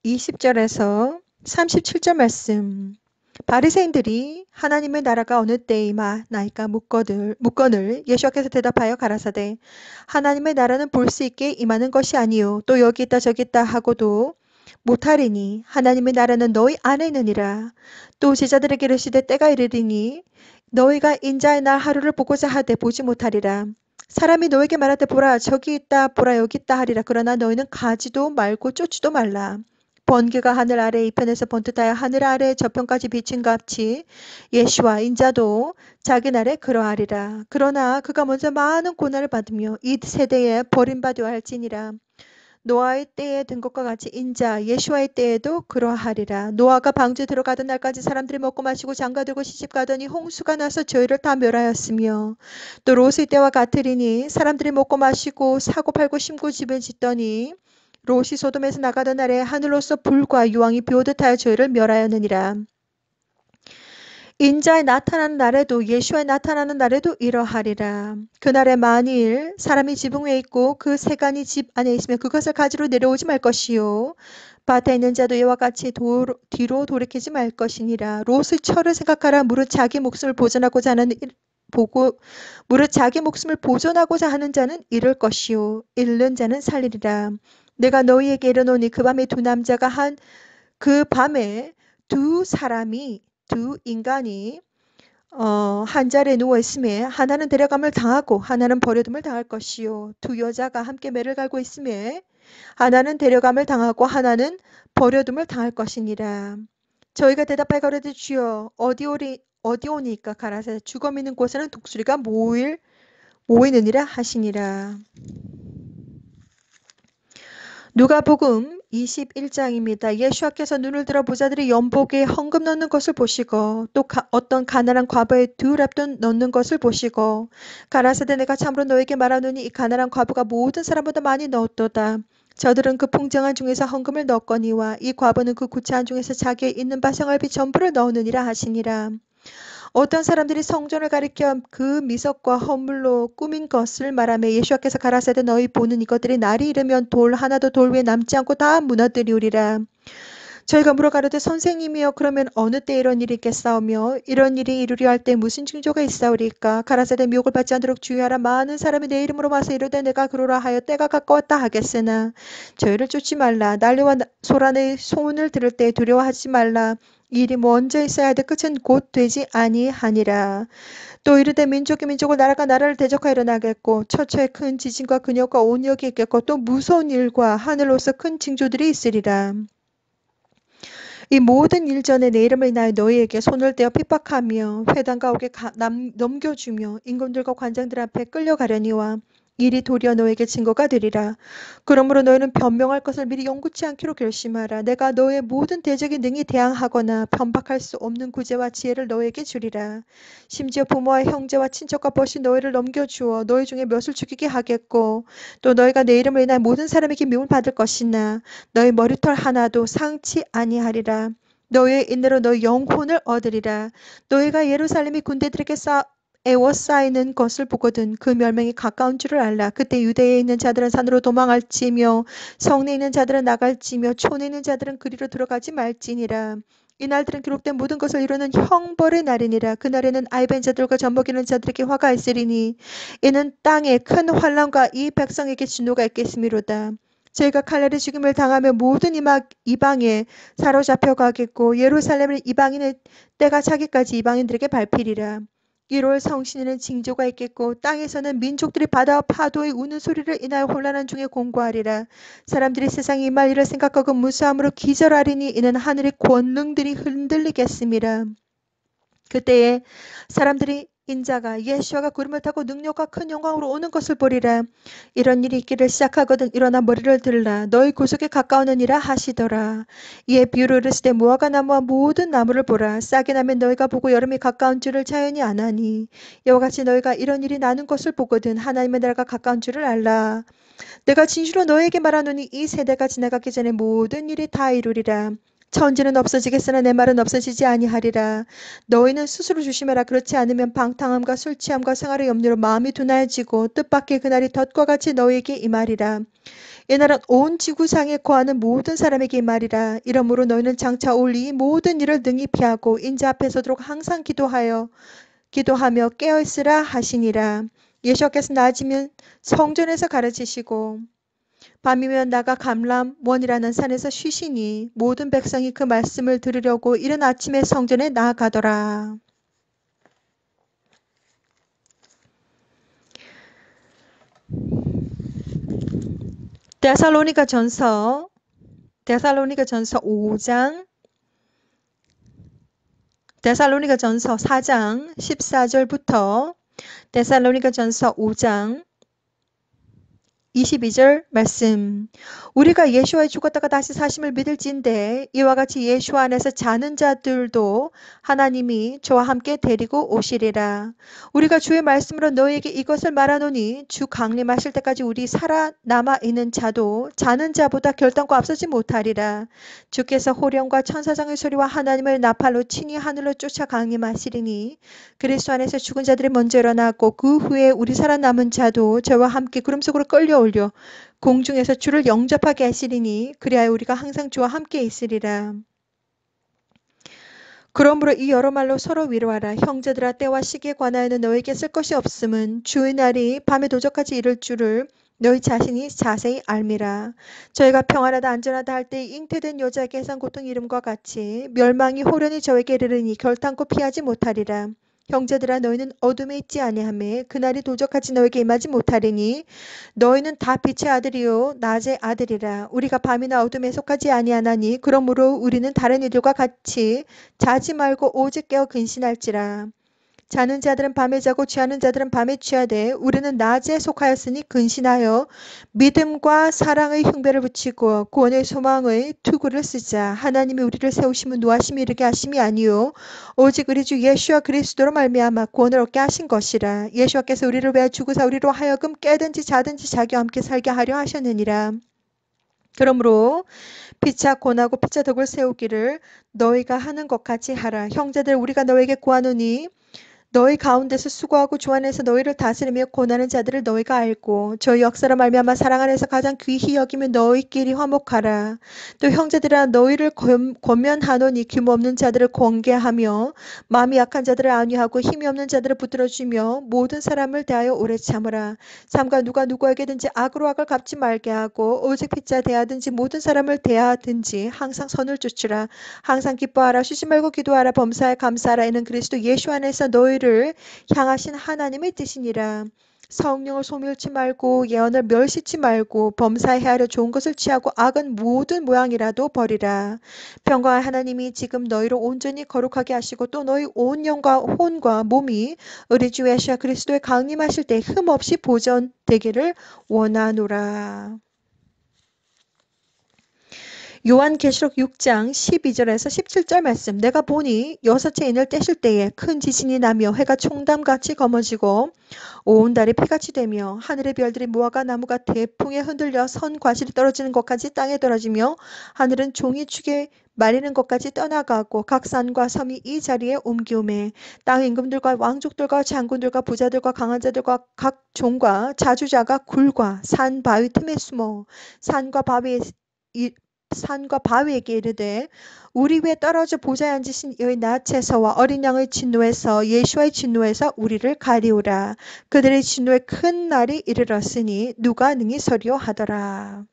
20절에서 37절 말씀. 바리새인들이 하나님의 나라가 어느 때에 임하나이까 묻거늘 예수께서 대답하여 가라사대 하나님의 나라는 볼 수 있게 임하는 것이 아니요 또 여기 있다 저기 있다 하고도 못하리니 하나님의 나라는 너희 안에 있느니라. 또 제자들에게 이르시되 때가 이르리니 너희가 인자의 날 하루를 보고자 하되 보지 못하리라. 사람이 너에게 말하되 보라 저기 있다 보라 여기 있다 하리라. 그러나 너희는 가지도 말고 쫓지도 말라. 번개가 하늘 아래 이편에서 번듯하여 하늘 아래 저편까지 비친 같이 예수와 인자도 자기 날에 그러하리라. 그러나 그가 먼저 많은 고난을 받으며 이 세대에 버림받아야 할지니라. 노아의 때에 된 것과 같이 인자 예수와의 때에도 그러하리라. 노아가 방주에 들어가던 날까지 사람들이 먹고 마시고 장가들고 시집가더니 홍수가 나서 저희를 다 멸하였으며 또 롯의 때와 같으리니 사람들이 먹고 마시고 사고 팔고 심고 집을 짓더니 롯이 소돔에서 나가던 날에 하늘로서 불과 유황이 비오듯 하여 저희를 멸하였느니라. 인자의 나타나는 날에도 예수의 나타나는 날에도 이러하리라. 그날에 만일 사람이 지붕 위에 있고 그 세간이 집 안에 있으면 그것을 가지러 내려오지 말 것이요 밭에 있는 자도 이와 같이 뒤로 돌이키지 말 것이니라. 롯의 처를 생각하라. 무릇 자기 목숨을 보존하고자 하는 자는 잃을 것이요 잃는 자는 살리리라. 내가 너희에게 이르노니 그 밤에 두 인간이 한 자리에 누워 있음에 하나는 데려감을 당하고 하나는 버려둠을 당할 것이요 두 여자가 함께 매를 갈고 있음에 하나는 데려감을 당하고 하나는 버려둠을 당할 것이니라. 저희가 대답하여 가로되 주여 어디오니까 가라사대 죽어 있는 곳에는 독수리가 모이느니라 하시니라. 누가복음 21장입니다. 예수께서 눈을 들어 부자들이 연복에 헌금 넣는 것을 보시고 또 어떤 가난한 과부의 두 랍돈 넣는 것을 보시고 가라사대 내가 참으로 너에게 말하노니 이 가난한 과부가 모든 사람보다 많이 넣었도다. 저들은 그 풍성한 중에서 헌금을 넣거니와 이 과부는 그 구차한 중에서 자기의 있는 바 생활비 전부를 넣으느니라 하시니라. 어떤 사람들이 성전을 가리켜 그 미석과 허물로 꾸민 것을 말하며 예수께서 가라사대 너희 보는 이것들이 날이 이르면 돌 하나도 돌 위에 남지 않고 다 무너뜨리우리라. 저희가 물어가로되 선생님이여 그러면 어느 때 이런 일이 있겠사오며 이런 일이 이루려 할 때 무슨 징조가 있사오리까. 가라사대 미혹을 받지 않도록 주의하라. 많은 사람이 내 이름으로 와서 이르되 내가 그러라 하여 때가 가까웠다 하겠으나 저희를 쫓지 말라. 난리와 소란의 소문을 들을 때 두려워하지 말라. 이 일이 먼저 있어야 하되 끝은 곧 되지 아니하니라. 또 이르되 민족이 민족을 나라가 나라를 대적하여 일어나겠고 처처에 큰 지진과 근역과 온역이 있겠고 또 무서운 일과 하늘로서 큰 징조들이 있으리라. 이 모든 일 전에 내 이름을 인하여 너희에게 손을 떼어 핍박하며 회당 가옥에 넘겨주며 임금들과 관장들 앞에 끌려가려니와 일이 도리어 너에게 증거가 되리라. 그러므로 너희는 변명할 것을 미리 영구치 않기로 결심하라. 내가 너의 모든 대적에 능히 대항하거나 변박할 수 없는 구제와 지혜를 너에게 주리라. 심지어 부모와 형제와 친척과 벗이 너희를 넘겨주어 너희 중에 몇을 죽이게 하겠고 또 너희가 내 이름을 인하여 모든 사람에게 미움을 받을 것이나 너희 머리털 하나도 상치 아니하리라. 너희의 인내로 너희 영혼을 얻으리라. 너희가 예루살렘이 군대들에게 에워싸이는 것을 보거든 그 멸망이 가까운 줄을 알라. 그때 유대에 있는 자들은 산으로 도망할지며 성내에 있는 자들은 나갈지며 촌에 있는 자들은 그리로 들어가지 말지니라. 이 날들은 기록된 모든 것을 이루는 형벌의 날이니라. 그날에는 아이벤 자들과 젖먹이는 자들에게 화가 있으리니 이는 땅에 큰 환난과 이 백성에게 진노가 있겠음이로다. 저희가 칼날의 죽임을 당하며 모든 이방에 사로잡혀 가겠고 예루살렘을 이방인의 때가 차기까지 이방인들에게 밟히리라. 1월 성신에는 징조가 있겠고 땅에서는 민족들이 바다와 파도의 우는 소리를 인하여 혼란한 중에 공고하리라. 사람들이 세상에 임할 일을 생각하고 무수함으로 기절하리니 이는 하늘의 권능들이 흔들리겠음이라. 그때에 사람들이 인자가 예수와가 구름을 타고 능력과 큰 영광으로 오는 것을 보리라. 이런 일이 있기를 시작하거든 일어나 머리를 들라. 너희 구속에 가까우느니라 하시더라. 이에 비유로 이르시되 무화과 나무와 모든 나무를 보라. 싹이 나면 너희가 보고 여름이 가까운 줄을 자연히 아나니 이와 같이 너희가 이런 일이 나는 것을 보거든 하나님의 나라가 가까운 줄을 알라. 내가 진실로 너희에게 말하노니 이 세대가 지나가기 전에 모든 일이 다 이루리라. 천지는 없어지겠으나 내 말은 없어지지 아니하리라. 너희는 스스로 조심해라. 그렇지 않으면 방탕함과 술 취함과 생활의 염려로 마음이 둔하여지고 뜻밖의 그날이 덫과 같이 너희에게 임하리라. 이날은 온 지구상에 거하는 모든 사람에게 임하리라. 이러므로 너희는 장차 올 이 모든 일을 능히 피하고 인자 앞에 서도록 항상 기도하며 깨어있으라 하시니라. 예수께서 낮이면 성전에서 가르치시고 밤이면 나가 감람원이라는 산에서 쉬시니 모든 백성이 그 말씀을 들으려고 이른 아침에 성전에 나아가더라. 데살로니가전서 5장 데살로니가전서 4장 14절부터 데살로니가전서 5장 22절 말씀. 우리가 예수와 죽었다가 다시 사심을 믿을진대 이와 같이 예수 안에서 자는 자들도 하나님이 저와 함께 데리고 오시리라. 우리가 주의 말씀으로 너희에게 이것을 말하노니 주 강림하실 때까지 우리 살아남아 있는 자도 자는 자보다 결단코 앞서지 못하리라. 주께서 호령과 천사장의 소리와 하나님의 나팔로 친히 하늘로 쫓아 강림하시리니 그리스도 안에서 죽은 자들이 먼저 일어나고 그 후에 우리 살아남은 자도 저와 함께 구름 속으로 끌려올려 공중에서 주를 영접하게 하시리니 그리하여 우리가 항상 주와 함께 있으리라. 그러므로 이 여러 말로 서로 위로하라. 형제들아 때와 시기에 관하여는 너에게 쓸 것이 없음은 주의 날이 밤에 도적같이 이를 줄을 너희 자신이 자세히 알미라. 저희가 평안하다 안전하다 할 때 잉태된 여자에게 해상 고통 이름과 같이 멸망이 호련히 저에게 이르르니 결단코 피하지 못하리라. 형제들아 너희는 어둠에 있지 아니하매 그날이 도적같이 너에게 임하지 못하리니 너희는 다 빛의 아들이요 낮의 아들이라. 우리가 밤이나 어둠에 속하지 아니하나니 그러므로 우리는 다른 이들과 같이 자지 말고 오직 깨어 근신할지라. 자는 자들은 밤에 자고 취하는 자들은 밤에 취하되 우리는 낮에 속하였으니 근신하여 믿음과 사랑의 흉배를 붙이고 구원의 소망의 투구를 쓰자. 하나님이 우리를 세우심은 노하심이 이르게 하심이 아니요 오직 우리 주 예수와 그리스도로 말미암아 구원을 얻게 하신 것이라. 예수께서 우리를 위하여 죽으사 우리로 하여금 깨든지 자든지 자기와 함께 살게 하려 하셨느니라. 그러므로 피차 권하고 피차 덕을 세우기를 너희가 하는 것 같이 하라. 형제들 우리가 너에게 구하노니 너희 가운데서 수고하고 주 안에서 너희를 다스리며 권하는 자들을 너희가 알고 저희 역사로 말미암아 사랑 안에서 가장 귀히 여기며 너희끼리 화목하라. 또 형제들아 너희를 권면하노니 규모 없는 자들을 권계하며 마음이 약한 자들을 안위하고 힘이 없는 자들을 붙들어주며 모든 사람을 대하여 오래 참으라. 삼가 누가 누구에게든지 악으로 악을 갚지 말게 하고 오직 핏자 대하든지 모든 사람을 대하든지 항상 선을 쫓으라. 항상 기뻐하라. 쉬지 말고 기도하라. 범사에 감사하라. 이는 그리스도 예수 안에서 너희를 향하신 하나님의 뜻이니라. 성령을 소멸치 말고 예언을 멸시치 말고 범사에 헤아려 좋은 것을 취하고 악은 모든 모양이라도 버리라. 평강의 하나님이 지금 너희를 온전히 거룩하게 하시고 또 너희 온 영과 혼과 몸이 우리 주 예수 그리스도의 강림하실 때 흠없이 보존되기를 원하노라. 요한계시록 6장 12절에서 17절 말씀. 내가 보니 여섯째 인을 떼실 때에 큰 지진이 나며 해가 총담같이 검어지고 온 달이 피같이 되며 하늘의 별들이 무화과 나무가 대풍에 흔들려 선 과실이 떨어지는 것까지 땅에 떨어지며 하늘은 종이축에 말리는 것까지 떠나가고 각 산과 섬이 이 자리에 옮기오매 땅 임금들과 왕족들과 장군들과 부자들과 강한 자들과 각 종과 자주자가 굴과 산 바위 틈에 숨어 산과 바위에 산과 바위에게 이르되 우리 위에 떨어져 보좌에 앉으신 이의 낯에서와 어린 양의 진노에서 예수와의 진노에서 우리를 가리우라. 그들의 진노의 큰 날이 이르렀으니 누가 능히 서리요 하더라.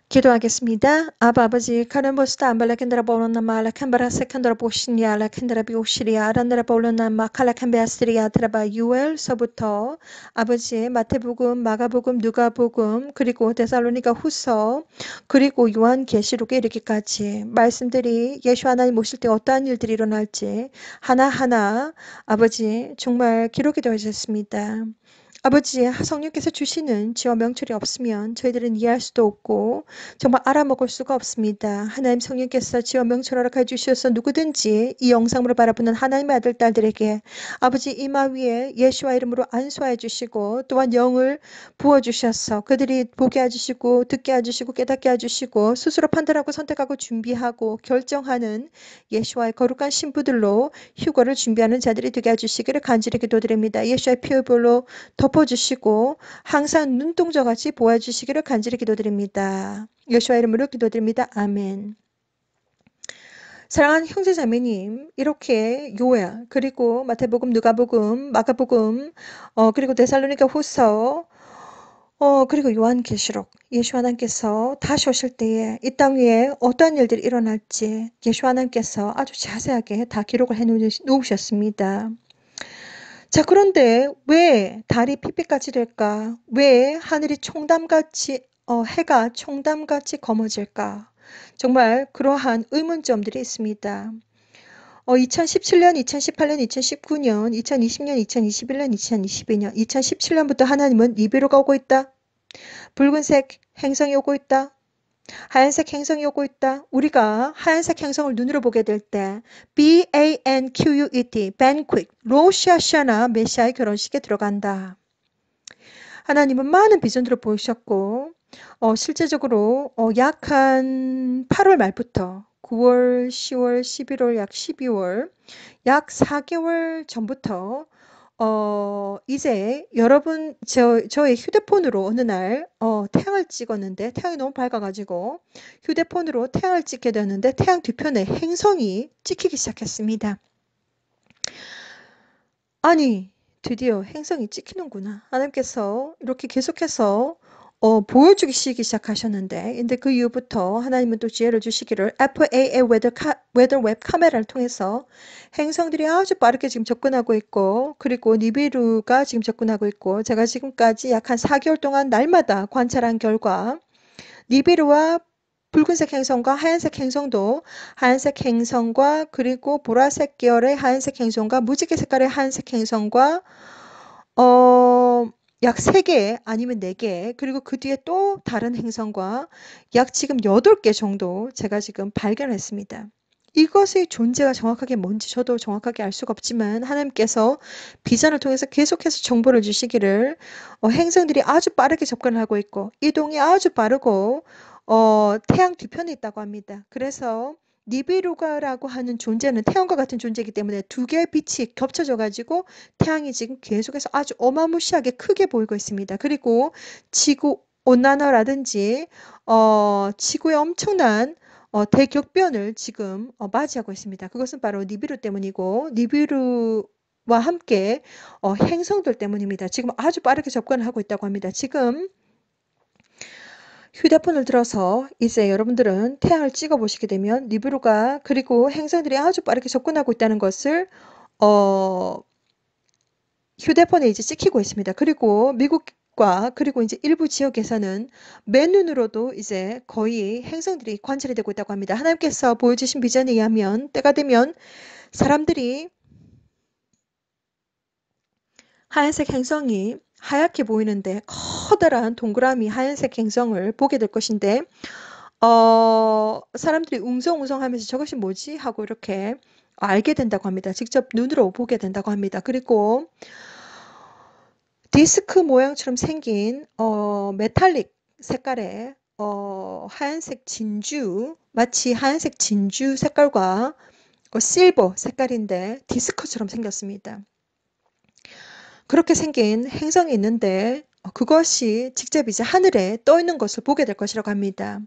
기도하겠습니다. 아버지 카른보스타 암발라켄드라 보로나마 알라켄바라 세컨드라 보시니아 알라켄드라 비오시리아 아란드라 보로나마 칼라켄베아스리아 드라바 6월서부터 아버지 마태복음 마가복음 누가복음 그리고 데살로니가 후서 그리고 요한계시록에 이르기까지 말씀들이 예수 하나님 오실 때 어떠한 일들이 일어날지 하나하나 아버지 정말 기록이 되어 있었습니다. 아버지 성령께서 주시는 지와 명철이 없으면 저희들은 이해할 수도 없고 정말 알아먹을 수가 없습니다. 하나님 성령께서 지와 명철 허락해 주셔서 누구든지 이 영상으로 바라보는 하나님의 아들 딸들에게 아버지 이마 위에 예수와 이름으로 안수하여 주시고 또한 영을 부어주셔서 그들이 보게 해주시고 듣게 해주시고 깨닫게 해주시고 스스로 판단하고 선택하고 준비하고 결정하는 예수와의 거룩한 신부들로 휴거를 준비하는 자들이 되게 해주시기를 간절히 기도드립니다. 예수의 피부로 덮어주시고 항상 눈동자같이 보아주시기를 간절히 기도드립니다. 예수와 이름으로 기도드립니다. 아멘. 사랑하는 형제자매님 이렇게 요야 그리고 마태복음 누가복음 마가복음 그리고 데살로니가 후서 그리고 요한계시록 예수 하나님께서 다시 오실 때에 이 땅 위에 어떠한 일들이 일어날지 예수 하나님께서 아주 자세하게 다 기록을 해놓으셨습니다. 자, 그런데 왜 달이 핏빛같이 될까? 왜 하늘이 총담같이 해가 총담같이 검어질까? 정말 그러한 의문점들이 있습니다. 2017년, 2018년, 2019년, 2020년, 2021년, 2022년, 2017년부터 하나님은 니비루가 오고 있다. 붉은색 행성이 오고 있다. 하얀색 행성이 오고 있다. 우리가 하얀색 행성을 눈으로 보게 될 때 BANQUET, banquet, 로시 하샤나 메시아의 결혼식에 들어간다. 하나님은 많은 비전들을 보이셨고 실제적으로 약 한 8월 말부터 9월, 10월, 11월, 약 12월, 약 4개월 전부터 이제 여러분 저의 휴대폰으로 어느 날 태양을 찍었는데 태양이 너무 밝아가지고 휴대폰으로 태양을 찍게 되었는데 태양 뒤편에 행성이 찍히기 시작했습니다. 아니 드디어 행성이 찍히는구나. 하나님께서 이렇게 계속해서 보여주기 시작하셨는데 근데 그 이후부터 하나님은 또 지혜를 주시기를 FAA 웨더 웹 카메라를 통해서 행성들이 아주 빠르게 지금 접근하고 있고 그리고 니비루가 지금 접근하고 있고 제가 지금까지 약 한 4개월 동안 날마다 관찰한 결과 니비루와 붉은색 행성과 하얀색 행성도 하얀색 행성과 그리고 보라색 계열의 하얀색 행성과 무지개 색깔의 하얀색 행성과 약 3개 아니면 4개 그리고 그 뒤에 또 다른 행성과 약 지금 8개 정도 제가 지금 발견했습니다. 이것의 존재가 정확하게 뭔지 저도 정확하게 알 수가 없지만 하나님께서 비전을 통해서 계속해서 정보를 주시기를 행성들이 아주 빠르게 접근을 하고 있고 이동이 아주 빠르고 태양 뒤편에 있다고 합니다. 그래서 니비루가라고 하는 존재는 태양과 같은 존재이기 때문에 두 개의 빛이 겹쳐져 가지고 태양이 지금 계속해서 아주 어마무시하게 크게 보이고 있습니다. 그리고 지구 온난화라든지 지구의 엄청난 대격변을 지금 맞이하고 있습니다. 그것은 바로 니비루 때문이고 니비루와 함께 행성들 때문입니다. 지금 아주 빠르게 접근을 하고 있다고 합니다. 지금 휴대폰을 들어서 이제 여러분들은 태양을 찍어 보시게 되면 니비루가 그리고 행성들이 아주 빠르게 접근하고 있다는 것을 어, 휴대폰에 이제 찍히고 있습니다. 그리고 미국과 그리고 이제 일부 지역에서는 맨눈으로도 이제 거의 행성들이 관찰이 되고 있다고 합니다. 하나님께서 보여주신 비전에 의하면 때가 되면 사람들이 하얀색 행성이 하얗게 보이는데 커다란 동그라미 하얀색 행성을 보게 될 것인데 사람들이 웅성웅성하면서 저것이 뭐지? 하고 이렇게 알게 된다고 합니다. 직접 눈으로 보게 된다고 합니다. 그리고 디스크 모양처럼 생긴 메탈릭 색깔의 하얀색 진주, 마치 하얀색 진주 색깔과 실버 색깔인데 디스크처럼 생겼습니다. 그렇게 생긴 행성이 있는데 그것이 직접 이제 하늘에 떠 있는 것을 보게 될 것이라고 합니다.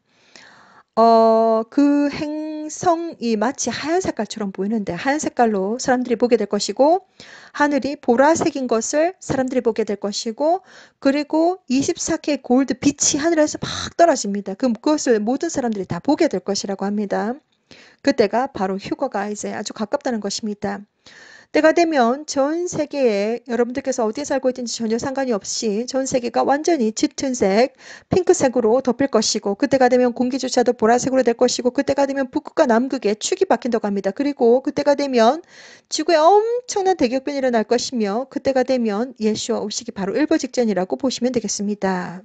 그 행성이 마치 하얀 색깔처럼 보이는데 하얀 색깔로 사람들이 보게 될 것이고 하늘이 보라색인 것을 사람들이 보게 될 것이고 그리고 24K 골드 빛이 하늘에서 막 떨어집니다. 그것을 모든 사람들이 다 보게 될 것이라고 합니다. 그때가 바로 휴거가 이제 아주 가깝다는 것입니다. 때가 되면 전 세계에 여러분들께서 어디에 살고 있든지 전혀 상관이 없이 전 세계가 완전히 짙은색, 핑크색으로 덮일 것이고 그때가 되면 공기조차도 보라색으로 될 것이고 그때가 되면 북극과 남극에 축이 바뀐다고 합니다. 그리고 그때가 되면 지구에 엄청난 대격변이 일어날 것이며 그때가 되면 예수와 오시기 바로 일보 직전이라고 보시면 되겠습니다.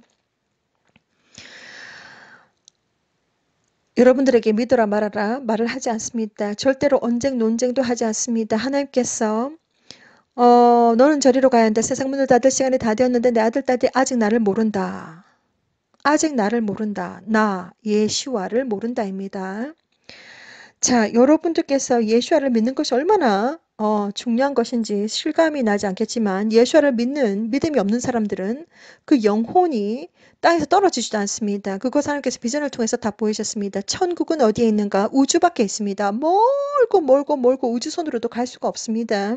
여러분들에게 믿어라 말아라 말을 하지 않습니다. 절대로 언쟁 논쟁도 하지 않습니다. 하나님께서 너는 저리로 가야 한다. 세상 문을 닫을 시간이 다 되었는데 내 아들 딸이 아직 나를 모른다. 아직 나를 모른다. 나 예슈아를 모른다입니다. 자, 여러분들께서 예슈아를 믿는 것이 얼마나 중요한 것인지 실감이 나지 않겠지만 예수를 믿는 믿음이 없는 사람들은 그 영혼이 땅에서 떨어지지도 않습니다. 그것 하나님께서 비전을 통해서 다 보이셨습니다. 천국은 어디에 있는가? 우주 밖에 있습니다. 멀고 멀고 멀고 우주선으로도 갈 수가 없습니다.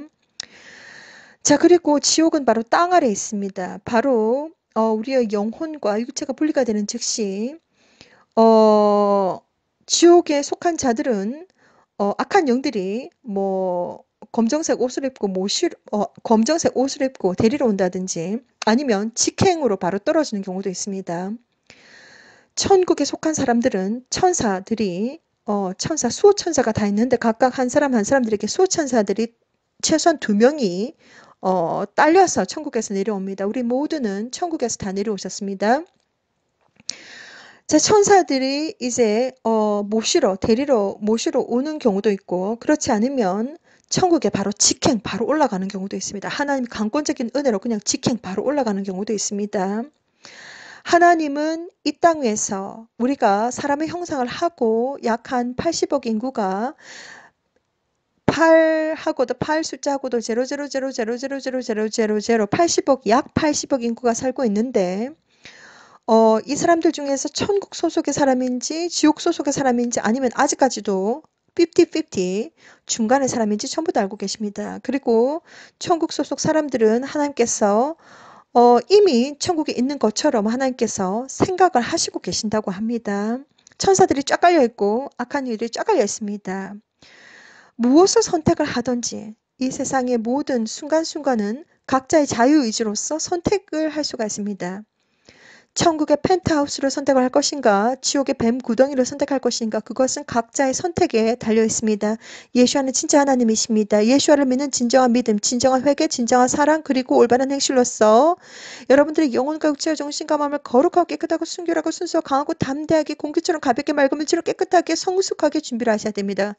자, 그리고 지옥은 바로 땅 아래에 있습니다. 바로 우리의 영혼과 육체가 분리가 되는 즉시 지옥에 속한 자들은 악한 영들이 뭐 검정색 옷을 입고 검정색 옷을 입고 데리러 온다든지 아니면 직행으로 바로 떨어지는 경우도 있습니다. 천국에 속한 사람들은 천사들이 천사 수호천사가 다 있는데 각각 한 사람 한 사람들에게 수호천사들이 최소한 2명이 딸려서 천국에서 내려옵니다. 우리 모두는 천국에서 다 내려오셨습니다. 자, 천사들이 이제 데리러 모시러 오는 경우도 있고 그렇지 않으면 천국에 바로 직행 바로 올라가는 경우도 있습니다. 하나님 강권적인 은혜로 그냥 직행 바로 올라가는 경우도 있습니다. 하나님은 이 땅 위에서 우리가 사람의 형상을 하고 약 한 80억 인구가 8하고도 8 숫자하고도 000000000 80억 약 80억 인구가 살고 있는데 이 사람들 중에서 천국 소속의 사람인지 지옥 소속의 사람인지 아니면 아직까지도 50-50 중간의 사람인지 전부 다 알고 계십니다. 그리고 천국 소속 사람들은 하나님께서 이미 천국에 있는 것처럼 하나님께서 생각을 하시고 계신다고 합니다. 천사들이 쫙 깔려 있고 악한 일들이 쫙 깔려 있습니다. 무엇을 선택을 하든지 이 세상의 모든 순간순간은 각자의 자유의지로서 선택을 할 수가 있습니다. 천국의 펜트하우스를 선택을 할 것인가 지옥의 뱀 구덩이를 선택할 것인가 그것은 각자의 선택에 달려 있습니다. 예수와는 진짜 하나님이십니다. 예수와를 믿는 진정한 믿음, 진정한 회개, 진정한 사랑 그리고 올바른 행실로서 여러분들의 영혼과 육체와 정신과 마음을 거룩하고 깨끗하고 순결하고 순수하고 강하고 담대하게 공기처럼 가볍게 맑은 물처럼 깨끗하게 성숙하게 준비를 하셔야 됩니다.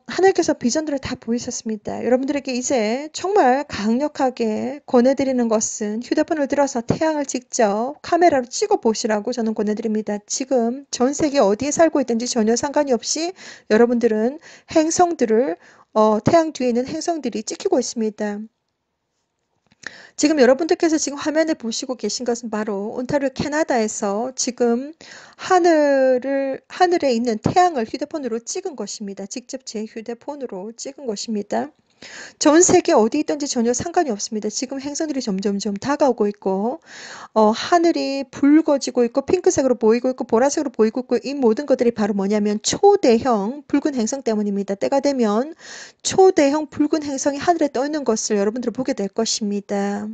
하나님께서 비전들을 다 보이셨습니다. 여러분들에게 이제 정말 강력하게 권해드리는 것은 휴대폰을 들어서 태양을 직접 카메라로 찍어 보시라고 저는 권해드립니다. 지금 전 세계 어디에 살고 있든지 전혀 상관이 없이 여러분들은 행성들을 태양 뒤에 있는 행성들이 찍히고 있습니다. 지금 여러분들께서 지금 화면에 보시고 계신 것은 바로 온타리오 캐나다에서 지금 하늘에 있는 태양을 휴대폰으로 찍은 것입니다. 직접 제 휴대폰으로 찍은 것입니다. 전 세계 어디 있든지 전혀 상관이 없습니다. 지금 행성들이 점점점 다가오고 있고 하늘이 붉어지고 있고 핑크색으로 보이고 있고 보라색으로 보이고 있고 이 모든 것들이 바로 뭐냐면 초대형 붉은 행성 때문입니다. 때가 되면 초대형 붉은 행성이 하늘에 떠 있는 것을 여러분들은 보게 될 것입니다.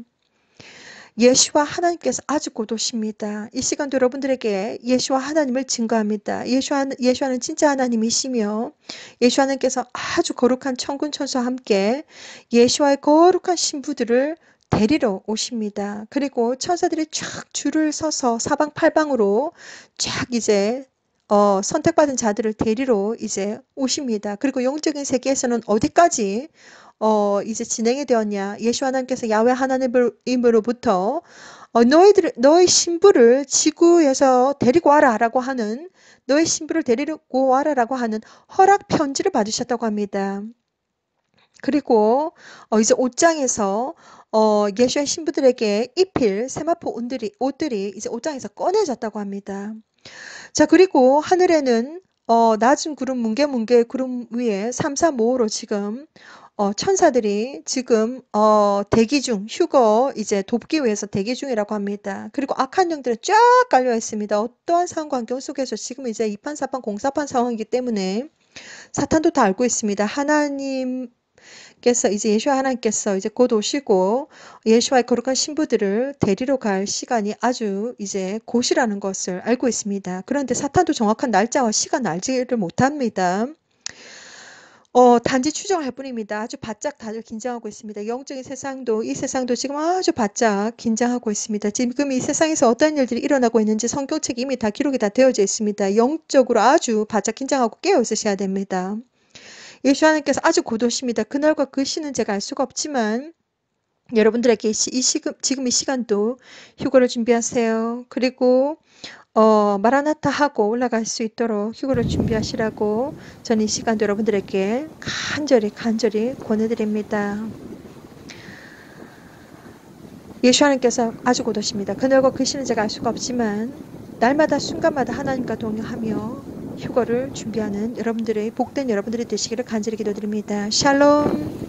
예수와 하나님께서 아주 곧 오십니다. 이 시간도 여러분들에게 예수와 하나님을 증거합니다. 예수와는 진짜 하나님이시며 예수 하나님께서 아주 거룩한 천군 천사와 함께 예수와의 거룩한 신부들을 데리러 오십니다. 그리고 천사들이 쫙 줄을 서서 사방팔방으로 쫙 이제 선택받은 자들을 데리러 이제 오십니다. 그리고 영적인 세계에서는 어디까지 이제 진행이 되었냐. 예수 하나님께서 야훼 하나님으로부터 너의 신부를 지구에서 데리고 와라라고 하는 너의 신부를 데리고 와라라고 하는 허락 편지를 받으셨다고 합니다. 그리고 이제 옷장에서 예수의 신부들에게 입힐 세마포 옷들이 이제 옷장에서 꺼내졌다고 합니다. 자, 그리고 하늘에는 낮은 구름, 뭉게뭉게 구름 위에 3, 4, 5호로 지금 천사들이 지금 대기 중, 휴거 이제 돕기 위해서 대기 중이라고 합니다. 그리고 악한 영들은 쫙 깔려 있습니다. 어떠한 상황 환경 속에서 지금 이제 2판, 4판, 공사판 상황이기 때문에 사탄도 다 알고 있습니다. 이제 예수와 하나님께서 이제 곧 오시고 예수와의 거룩한 신부들을 데리러 갈 시간이 아주 이제 곧이라는 것을 알고 있습니다. 그런데 사탄도 정확한 날짜와 시간 알지를 못합니다. 단지 추정할 뿐입니다. 아주 바짝 다들 긴장하고 있습니다. 영적인 세상도 이 세상도 지금 아주 바짝 긴장하고 있습니다. 지금 이 세상에서 어떤 일들이 일어나고 있는지 성경책이 이미 다 기록이 다 되어져 있습니다. 영적으로 아주 바짝 긴장하고 깨어 있으셔야 됩니다. 예수 하나님께서 아주 곧 오십니다. 그날과 그 시는 제가 알 수가 없지만 여러분들에게 지금 이 시간도 휴거를 준비하세요. 그리고 마라나타 하고 올라갈 수 있도록 휴거를 준비하시라고 저는 이 시간도 여러분들에게 간절히 권해드립니다. 예수 하나님께서 아주 곧 오십니다. 그날과 그 시는 제가 알 수가 없지만 날마다 순간마다 하나님과 동행하며 휴거를 준비하는 복된 여러분들이 되시기를 간절히 기도드립니다. 샬롬.